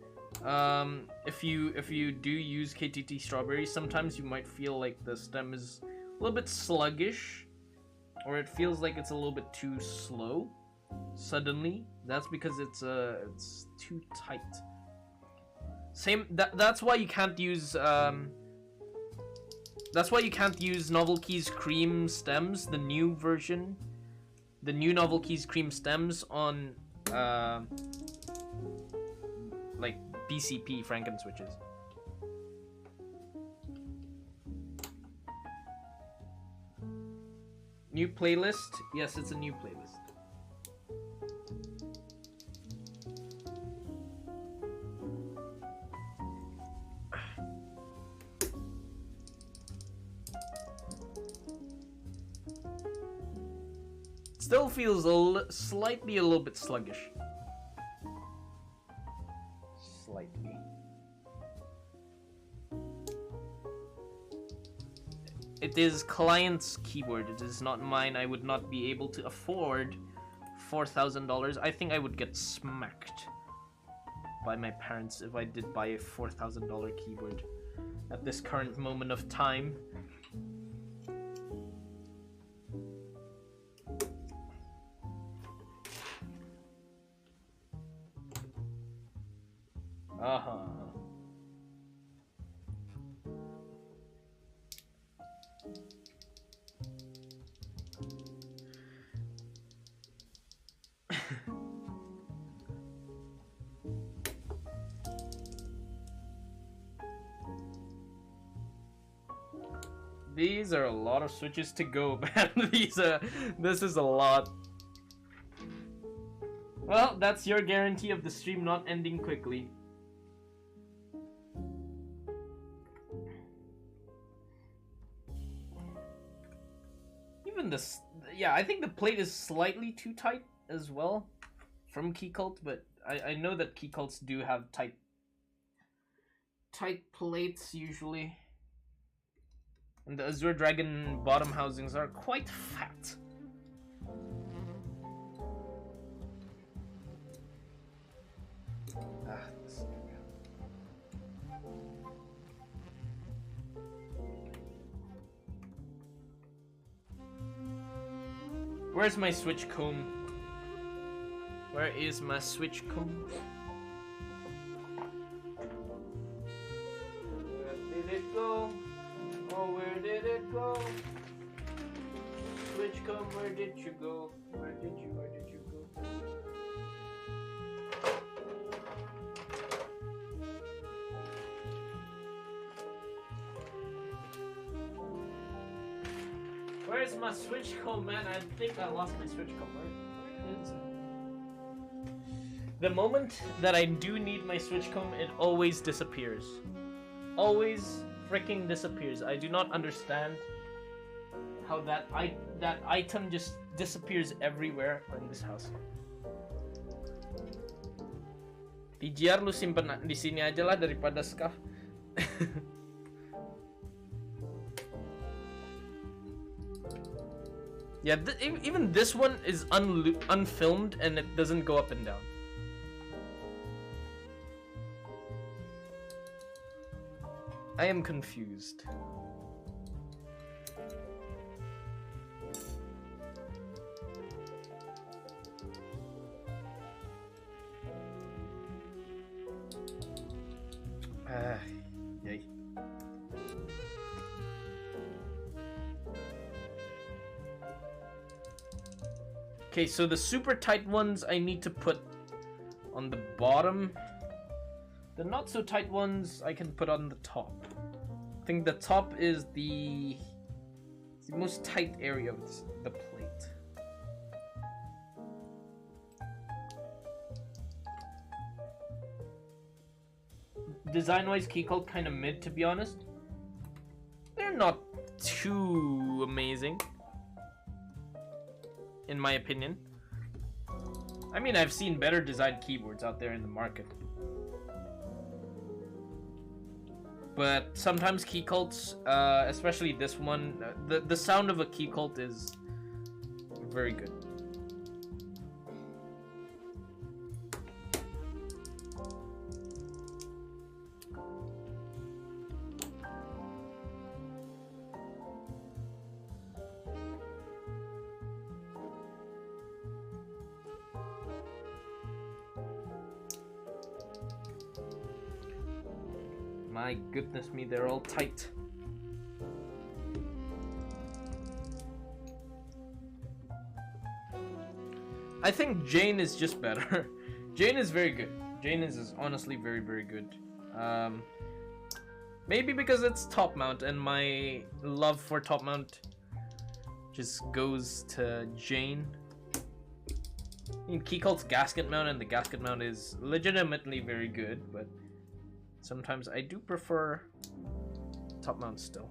If you do use KTT Strawberry, sometimes you might feel like the stem is a little bit sluggish, or it feels like it's a little bit too slow suddenly. That's because it's too tight. That's why you can't use Novel Keys Cream stems, the new version, the new Novel Keys Cream stems on like BCP Franken switches. New playlist? Yes, it's a new playlist. Still feels slightly a little bit sluggish. Slightly. It is client's keyboard. It is not mine. I would not be able to afford $4,000. I think I would get smacked by my parents if I did buy a $4,000 keyboard at this current moment of time. Uh-huh. These are a lot of switches to go, man. This is a lot. Well, that's your guarantee of the stream not ending quickly. Even this, yeah, I think the plate is slightly too tight as well from Key Cult, but I know that Key Cults do have tight plates usually. And the Azure Dragon bottom housings are quite fat. Where's my switch comb? Where is my switch comb? Where did it go? Oh, where did it go? Switch comb, where did you go? Where did you go? Where's my switch comb, man? I think I lost my switch comb. Where is it? The moment that I do need my switch comb, it always disappears. Always freaking disappears. I do not understand how that item just disappears everywhere in this house. TGR lu simpen di sini aja lah daripada scarf. Yeah, even this one is unfilmed and it doesn't go up and down. I am confused. Yay. Okay, so the super tight ones I need to put on the bottom. The not so tight ones I can put on the top. I think the top is the most tight area of the plate. Design-wise, Key Cult kind of mid, to be honest. They're not too amazing, in my opinion. I mean, I've seen better designed keyboards out there in the market. But sometimes Key Cults, especially this one, the sound of a Key Cult is very good. My goodness me, they're all tight. I think Jane is just better. Jane is very good. Jane is honestly very, very good. Maybe because it's top mount and my love for top mount just goes to Jane. I mean, Key Cult's gasket mount and the gasket mount is legitimately very good, but sometimes I do prefer top mount still.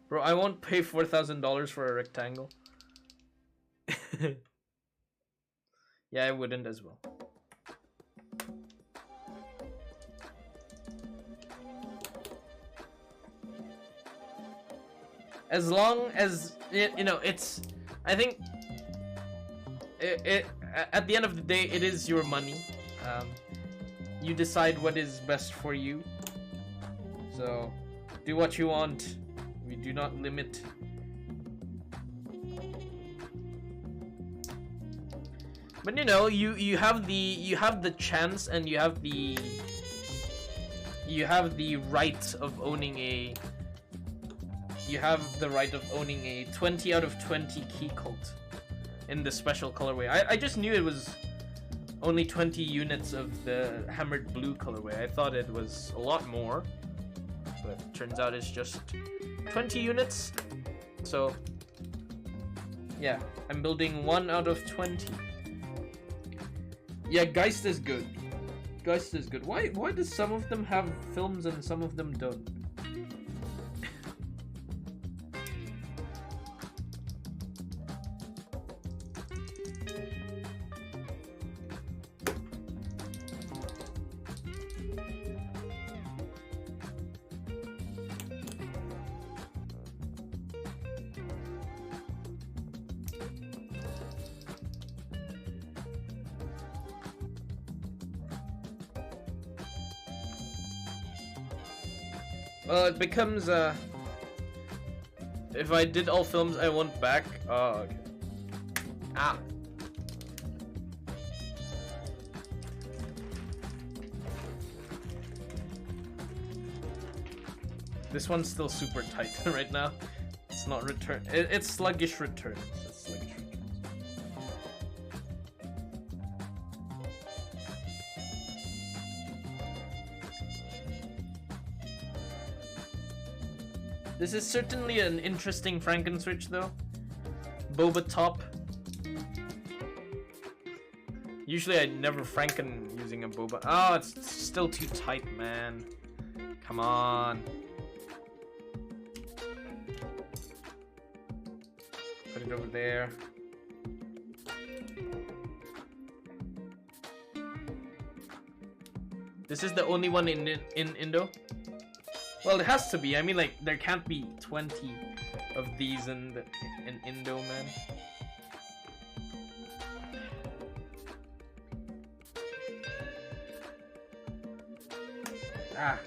Bro, I won't pay $4,000 for a rectangle. Yeah, I wouldn't as well. As long as you know, it's, I think at the end of the day, it is your money. You decide what is best for you. So, do what you want. We do not limit. But you know, you have the chance and you have the right of owning a 20 out of 20 key cult in the special colorway. I just knew it was only 20 units of the hammered blue colorway. I thought it was a lot more, but turns out it's just 20 units. So yeah, I'm building 1 out of 20. Yeah, Geist is good. Geist is good. Why does some of them have films and some of them don't? Well, it becomes, if I did all films I want back, oh, okay. Ah. This one's still super tight right now. It's not return, it's sluggish returns. It's sluggish returns. This is certainly an interesting Franken switch though. Boba top. Usually I never Franken using a Boba. Oh, it's still too tight, man. Come on. Put it over there. This is the only one in Indo. Well, it has to be. I mean, like, there can't be 20 of these in Indo, man. Ah.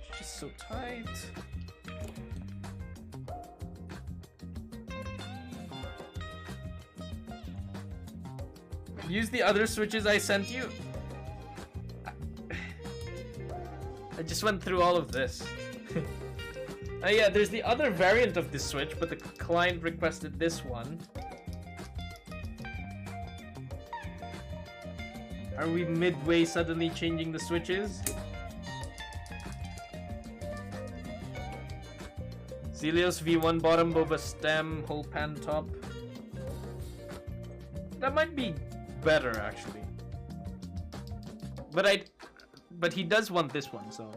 It's just so tight. Use the other switches I sent you. I just went through all of this. Yeah, there's the other variant of this switch, but the client requested this one. Are we midway suddenly changing the switches? Zelios V1 bottom, Boba stem, whole pan top. That might be better, actually. But he does want this one, so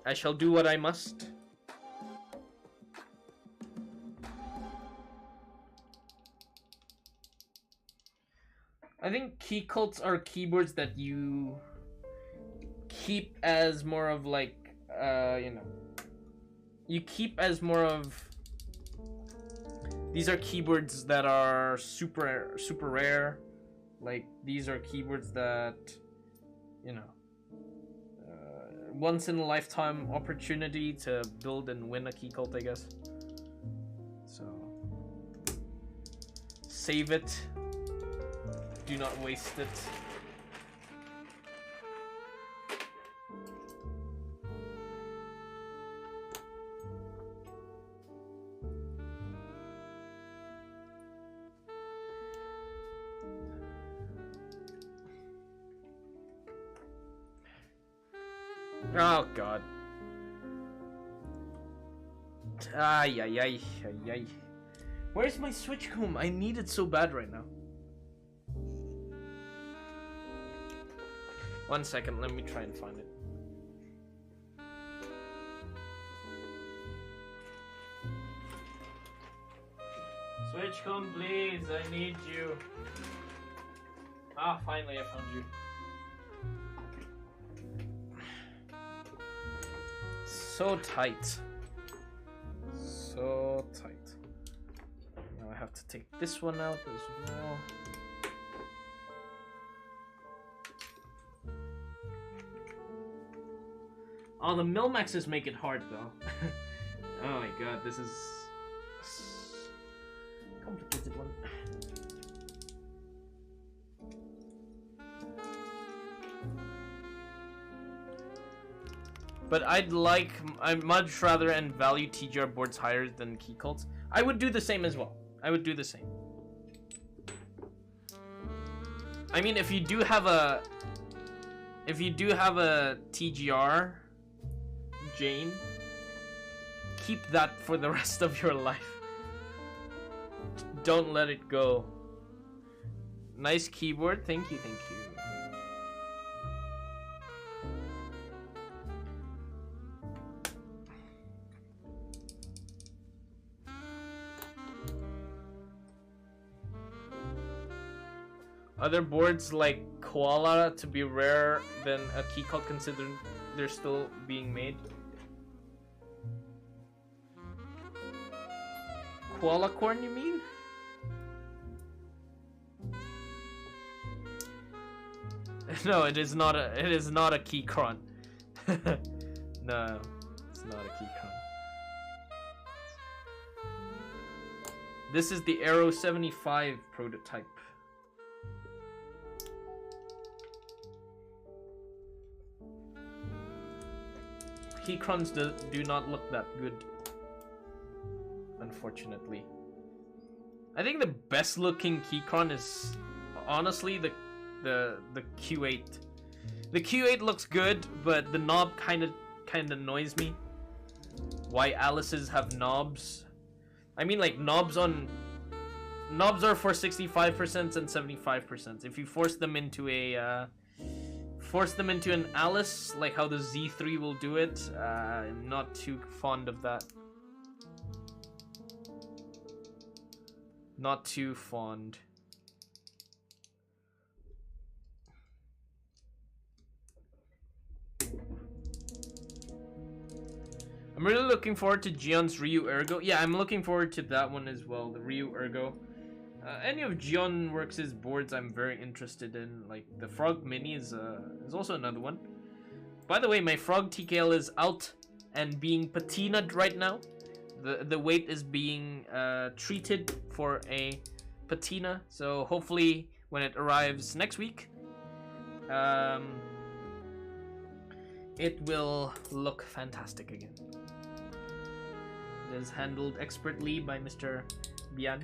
I shall do what I must. I think key cults are keyboards that you keep as more of like, you know, you keep as more of. These are keyboards that are super rare. Like, these are keyboards that, you know, once in a lifetime opportunity to build and win a key cult, I guess. So, save it. Do not waste it. Oh god. Ay, ay, ay, ay, ay. Where's my switch comb? I need it so bad right now. 1 second, let me try and find it. Switch comb, please. I need you. Ah, finally I found you. So tight. So tight. Now I have to take this one out as well. Oh, the Milmaxes make it hard though. Oh my god, this is But I'd much rather and value TGR boards higher than key cults. I would do the same as well. I would do the same. I mean, if you do have a TGR Jane, keep that for the rest of your life. Don't let it go. Nice keyboard. Thank you, thank you. Other boards like Koala to be rare than a key cult considering they're still being made. Koala corn, you mean? No, it is not a Keychron. No, it's not a Keychron. This is the Aero 75 prototype. Keychrons do not look that good, unfortunately. I think the best looking Keychron is honestly the Q8. The Q8 looks good, but the knob kind of annoys me. Why Alice's have knobs? I mean, like knobs are for 65% and 75%. If you force them into an Alice, like how the Z3 will do it, I'm not too fond of that. Not too fond. I'm really looking forward to Gion's Ryu Ergo. Yeah, I'm looking forward to that one as well, the Ryu Ergo. Any of Gion Works' boards I'm very interested in, like the Frog Mini is also another one. By the way, my Frog TKL is out and being patinaed right now. The weight is being treated for a patina, so hopefully when it arrives next week, it will look fantastic again. It is handled expertly by Mr. Bian.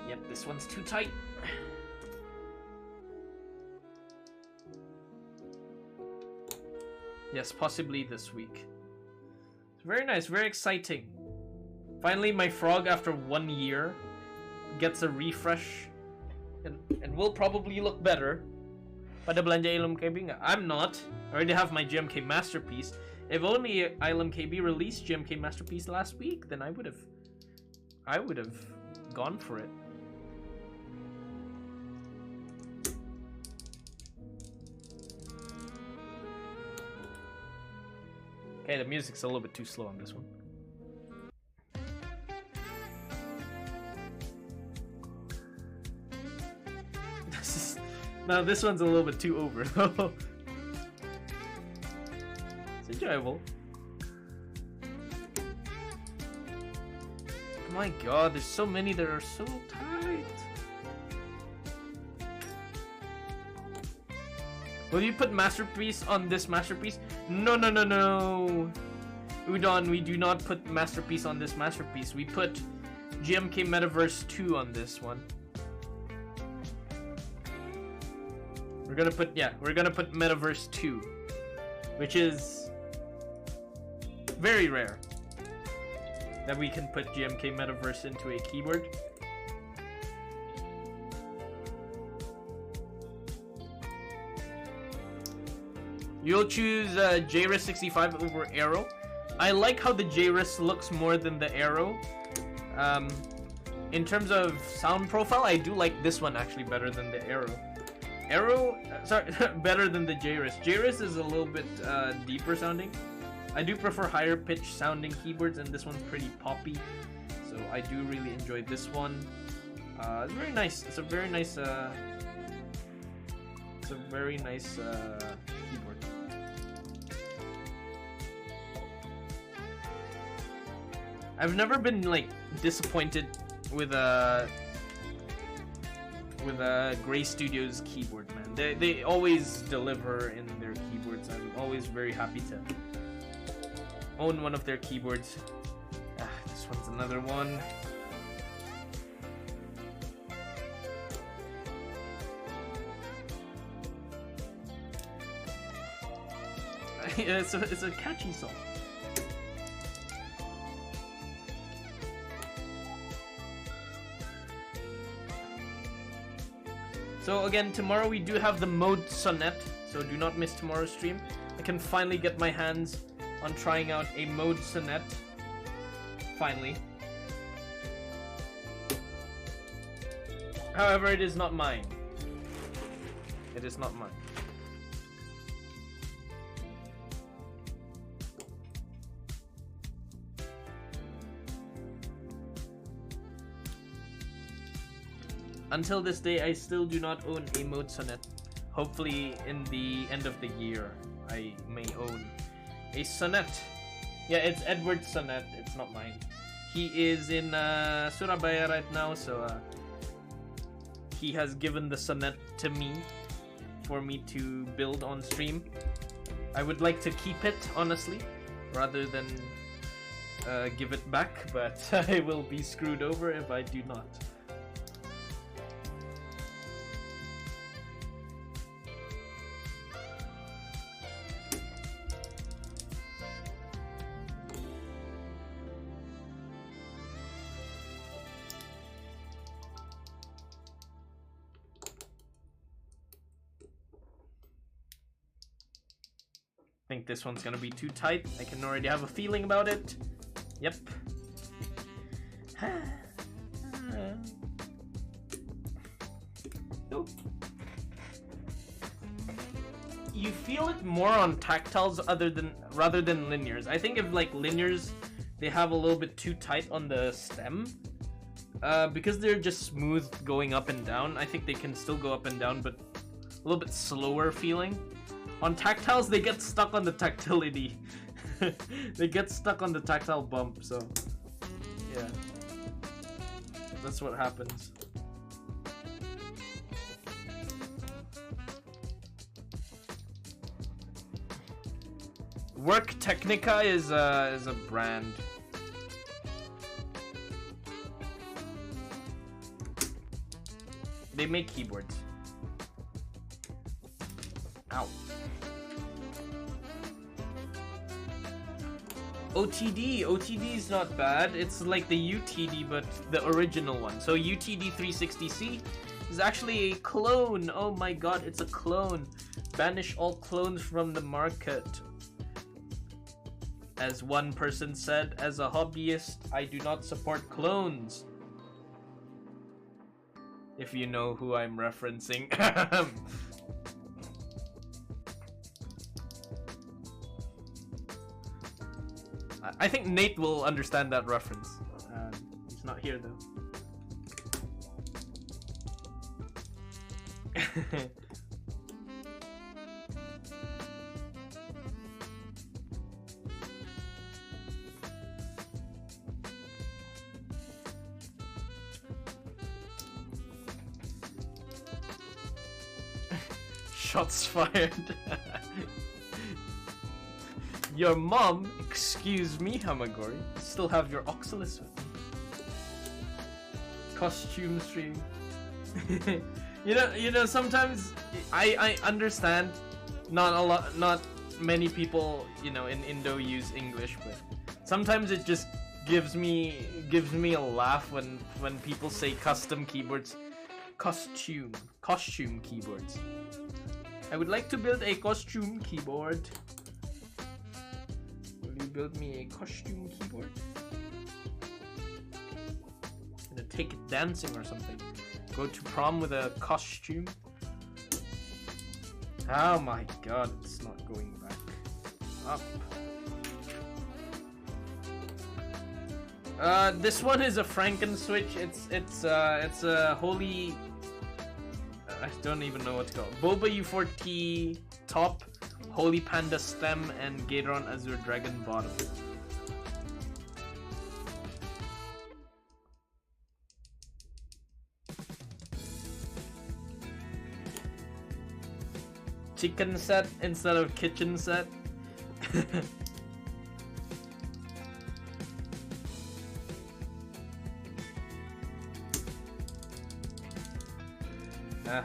Yep, this one's too tight. Yes, possibly this week. It's very nice, very exciting. Finally, my Frog, after 1 year, gets a refresh. And will probably look better. Pada belanja Ilum KB nga? I'm not. I already have my GMK Masterpiece. If only Ilum KB released GMK Masterpiece last week, then I would have gone for it. Okay, the music's a little bit too slow on this one. Now this one's a little bit too over though. It's enjoyable. Oh my god, there's so many that are so tight. Will you put Masterpiece on this Masterpiece? No. Udon, we do not put Masterpiece on this Masterpiece. We put GMK Metaverse 2 on this one. We're gonna put Metaverse 2, which is very rare that we can put GMK Metaverse into a keyboard. You'll choose JRIS 65 over Aero. I like how the JRIS looks more than the Aero. In terms of sound profile, I do like this one actually better than the Aero. Better than the JRIS. JRIS is a little bit deeper sounding. I do prefer higher pitch sounding keyboards, and this one's pretty poppy. So I do really enjoy this one. It's very nice. It's a very nice keyboard. I've never been like disappointed with Gray Studios keyboard, man. They always deliver in their keyboard. keyboards. I'm always very happy to own one of their keyboards. This one's another one. It's a catchy song. So again, tomorrow we do have the mode sonnet, so do not miss tomorrow's stream. I can finally get my hands on trying out a mode sonnet. Finally. However, it is not mine. It is not mine. Until this day, I still do not own a mode sonnet. Hopefully, in the end of the year, I may own a sonnet. Yeah, it's Edward's sonnet. It's not mine. He is in Surabaya right now, so he has given the sonnet to me for me to build on stream. I would like to keep it, honestly, rather than give it back, but I will be screwed over if I do not. I think this one's gonna be too tight. I can already have a feeling about it. Yep. Nope. You feel it more on tactiles rather than linears. I think if like linears, they have a little bit too tight on the stem. Because they're just smooth going up and down. I think they can still go up and down, but a little bit slower feeling. On tactiles, they get stuck on the tactility. They get stuck on the tactile bump, so yeah. That's what happens. Work Technica is a brand. They make keyboards. Ow. OTD is not bad. It's like the UTD, but the original one. So UTD 360C is actually a clone. Oh my god, it's a clone. Banish all clones from the market. As one person said, as a hobbyist, I do not support clones. If you know who I'm referencing. I think Nate will understand that reference. He's not here though. Shots fired. Your mom, excuse me, Hamagori, still have your Oxalis with me. Costume stream. you know, sometimes I understand not many people, you know, in Indo use English, but sometimes it just gives me a laugh when people say custom keyboards. Costume keyboards. I would like to build a costume keyboard. Build me a costume keyboard. Gonna take it dancing or something. Go to prom with a costume. Oh my god, it's not going back up. This one is a Franken switch. It's a holy. I don't even know what to call it. Boba U4T top. Holy Panda stem and Gateron Azure Dragon bottom. Chicken set instead of kitchen set.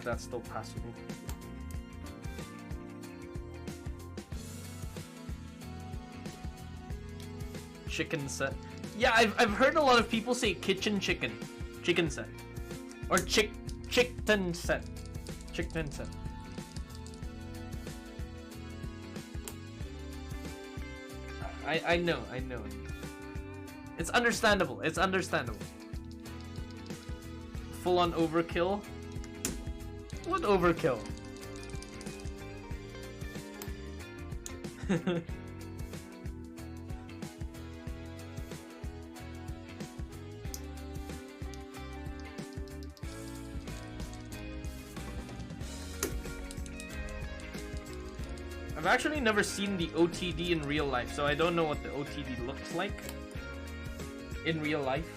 That's still passable. Chicken set. Yeah, I've heard a lot of people say chicken set, or chicken set. I know. It's understandable. Full on overkill. What overkill? I've actually never seen the OTD in real life, so I don't know what the OTD looks like in real life.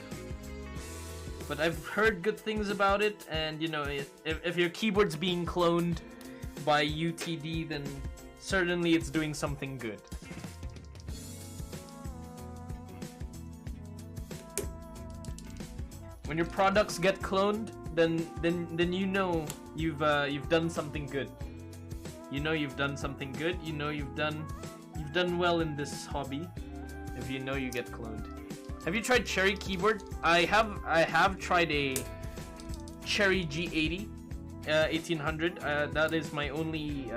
But I've heard good things about it, and you know, if your keyboard's being cloned by UTD, then certainly it's doing something good. When your products get cloned, then you know you've done something good. You know you've done something good. You know you've done well in this hobby. If you know you get cloned. Have you tried Cherry keyboard? I have tried a Cherry G80 1800. That is my only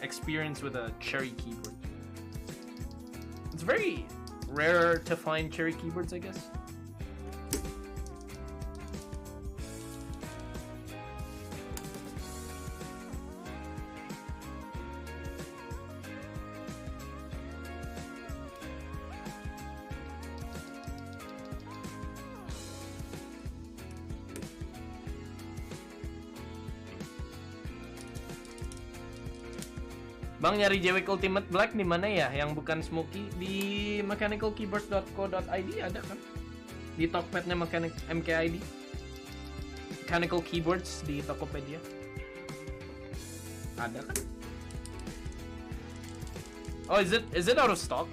experience with a Cherry keyboard. It's very rare to find Cherry keyboards, I guess. Bang, nyari JWK Ultimate Black di mana ya? Yang bukan Smoky di mechanicalkeyboards.co.id ada kan? Di Tokpednya MKID. Mechanical Keyboards di Tokopedia. Ada kan? Oh, is it out of stock?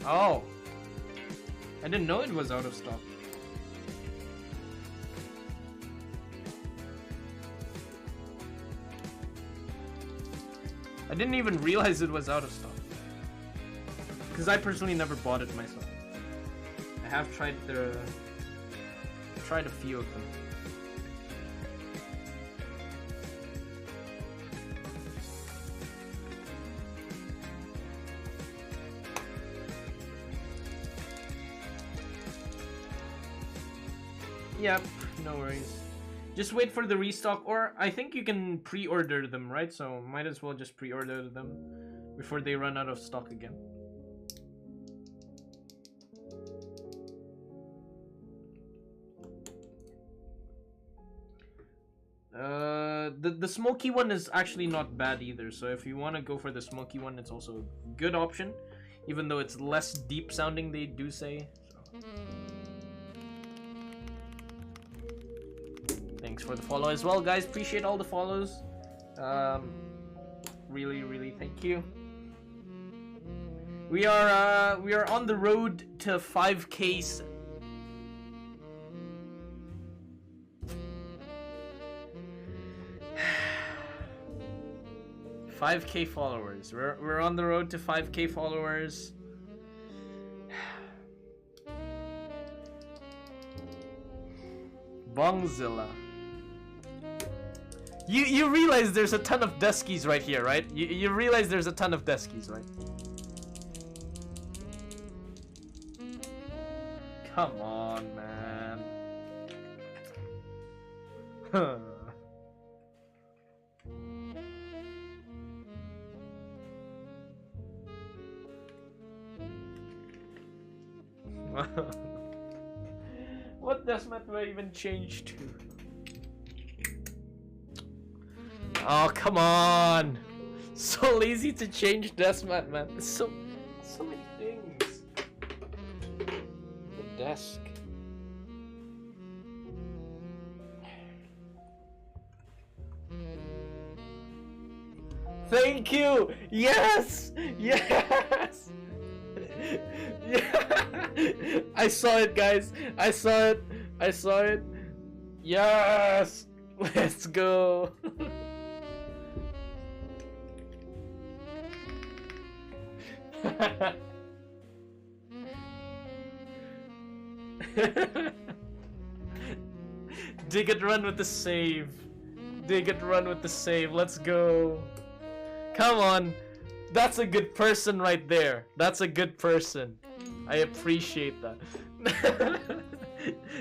Oh. I didn't know it was out of stock. I didn't even realize it was out of stock. Because I personally never bought it myself. I have tried a few of them. Yep, no worries. Just wait for the restock, or I think you can pre-order them, right? So might as well just pre-order them before they run out of stock again. The smoky one is actually not bad either. So if you want to go for the smoky one, it's also a good option, even though it's less deep sounding, they do say. So. Thanks for the follow as well, guys. Appreciate all the follows. Really thank you. We are on the road to 5K. 5K followers. We're on the road to 5K followers. Bongzilla. You realize there's a ton of deskies right here, right? You realize there's a ton of deskies, right? Come on, man. Huh. What does Matwa even change to? Oh, come on! So lazy to change Desmat, man. So many things. The desk. Thank you! Yes! Yes! Yeah! I saw it, guys! I saw it! I saw it! Yes! Let's go! Dig it, run with the save. Dig it, run with the save. Let's go. Come on. That's a good person right there. That's a good person. I appreciate that.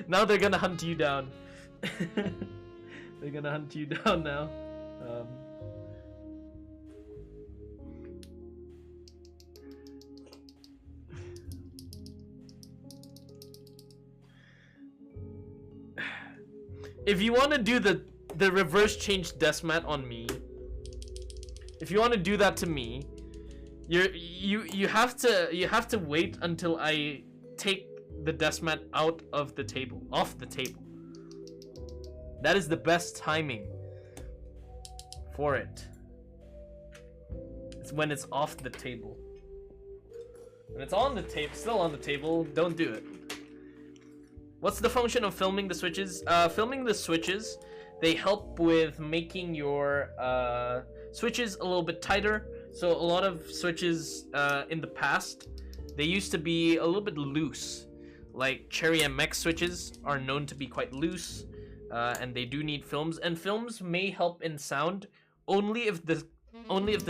Now they're gonna hunt you down. They're gonna hunt you down now. If you want to do the reverse change decimat on me, if you want to do that to me, you have to wait until I take the decimat out of the table, off the table. That is the best timing for it. It's when it's off the table. When it's on the table, still on the table, don't do it. What's the function of filming the switches? Filming the switches, they help with making your switches a little bit tighter. So a lot of switches in the past, they used to be a little bit loose. Like Cherry MX switches are known to be quite loose, and they do need films. And films may help in sound only if the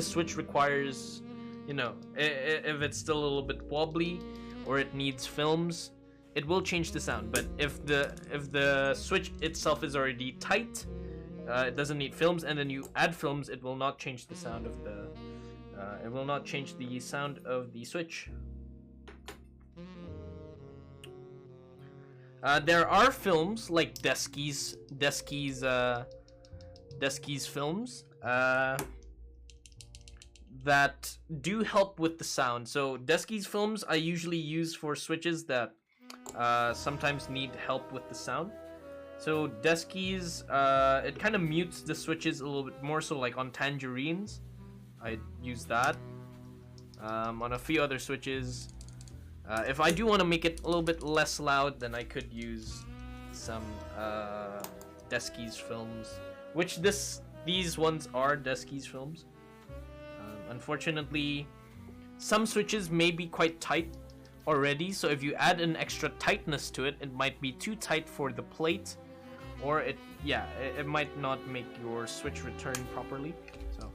switch requires, you know, if it's still a little bit wobbly or it needs films. It will change the sound, but if the switch itself is already tight, it doesn't need films, and then you add films, it will not change the sound of the switch. There are films like Desky's films that do help with the sound. So Desky's films I usually use for switches that sometimes need help with the sound. So Desky's, it kind of mutes the switches a little bit more, so like on Tangerines, I use that. On a few other switches, if I do want to make it a little bit less loud, then I could use some Desky's films, which these ones are Desky's films. Unfortunately, some switches may be quite tight already, so if you add an extra tightness to it, it might be too tight for the plate, or it might not make your switch return properly. So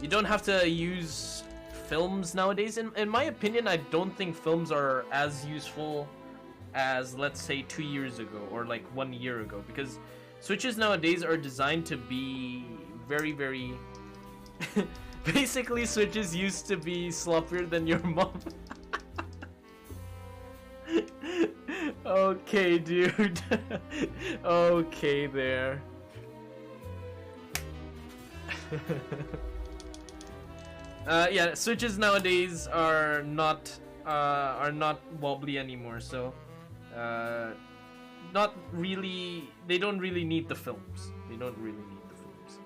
you don't have to use films nowadays. In my opinion, I don't think films are as useful as, let's say, 2 years ago or like 1 year ago, because switches nowadays are designed to be very, very basically switches used to be sloppier than your mom. Okay, dude. Okay, there. Yeah, switches nowadays are not wobbly anymore, so not really. They don't really need the films. They don't really need the films.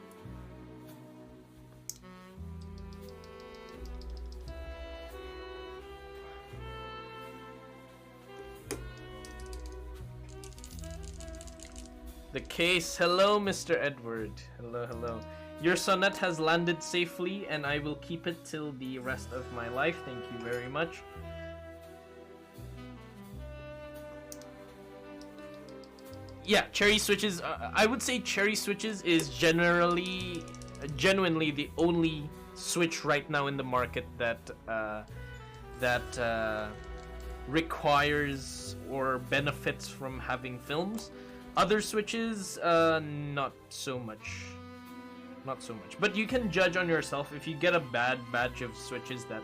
The case. Hello, Mr. Edward. Hello, hello. Your sonnet has landed safely, and I will keep it till the rest of my life. Thank you very much. Yeah, cherry switches. I would say cherry switches is genuinely the only switch right now in the market that requires or benefits from having films. Other switches, not so much. Not so much. But you can judge on yourself. If you get a bad batch of switches that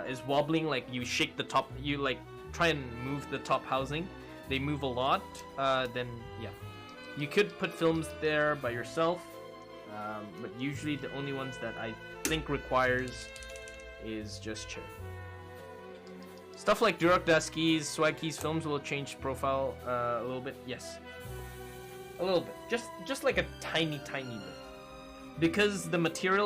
is wobbling, like you shake the top, you like try and move the top housing, they move a lot, then yeah. You could put films there by yourself, but usually the only ones that I think requires is just cherry. Stuff like Duroc Dasky's, Swagkey's films will change profile a little bit, yes. A little bit, just like a tiny bit, because the material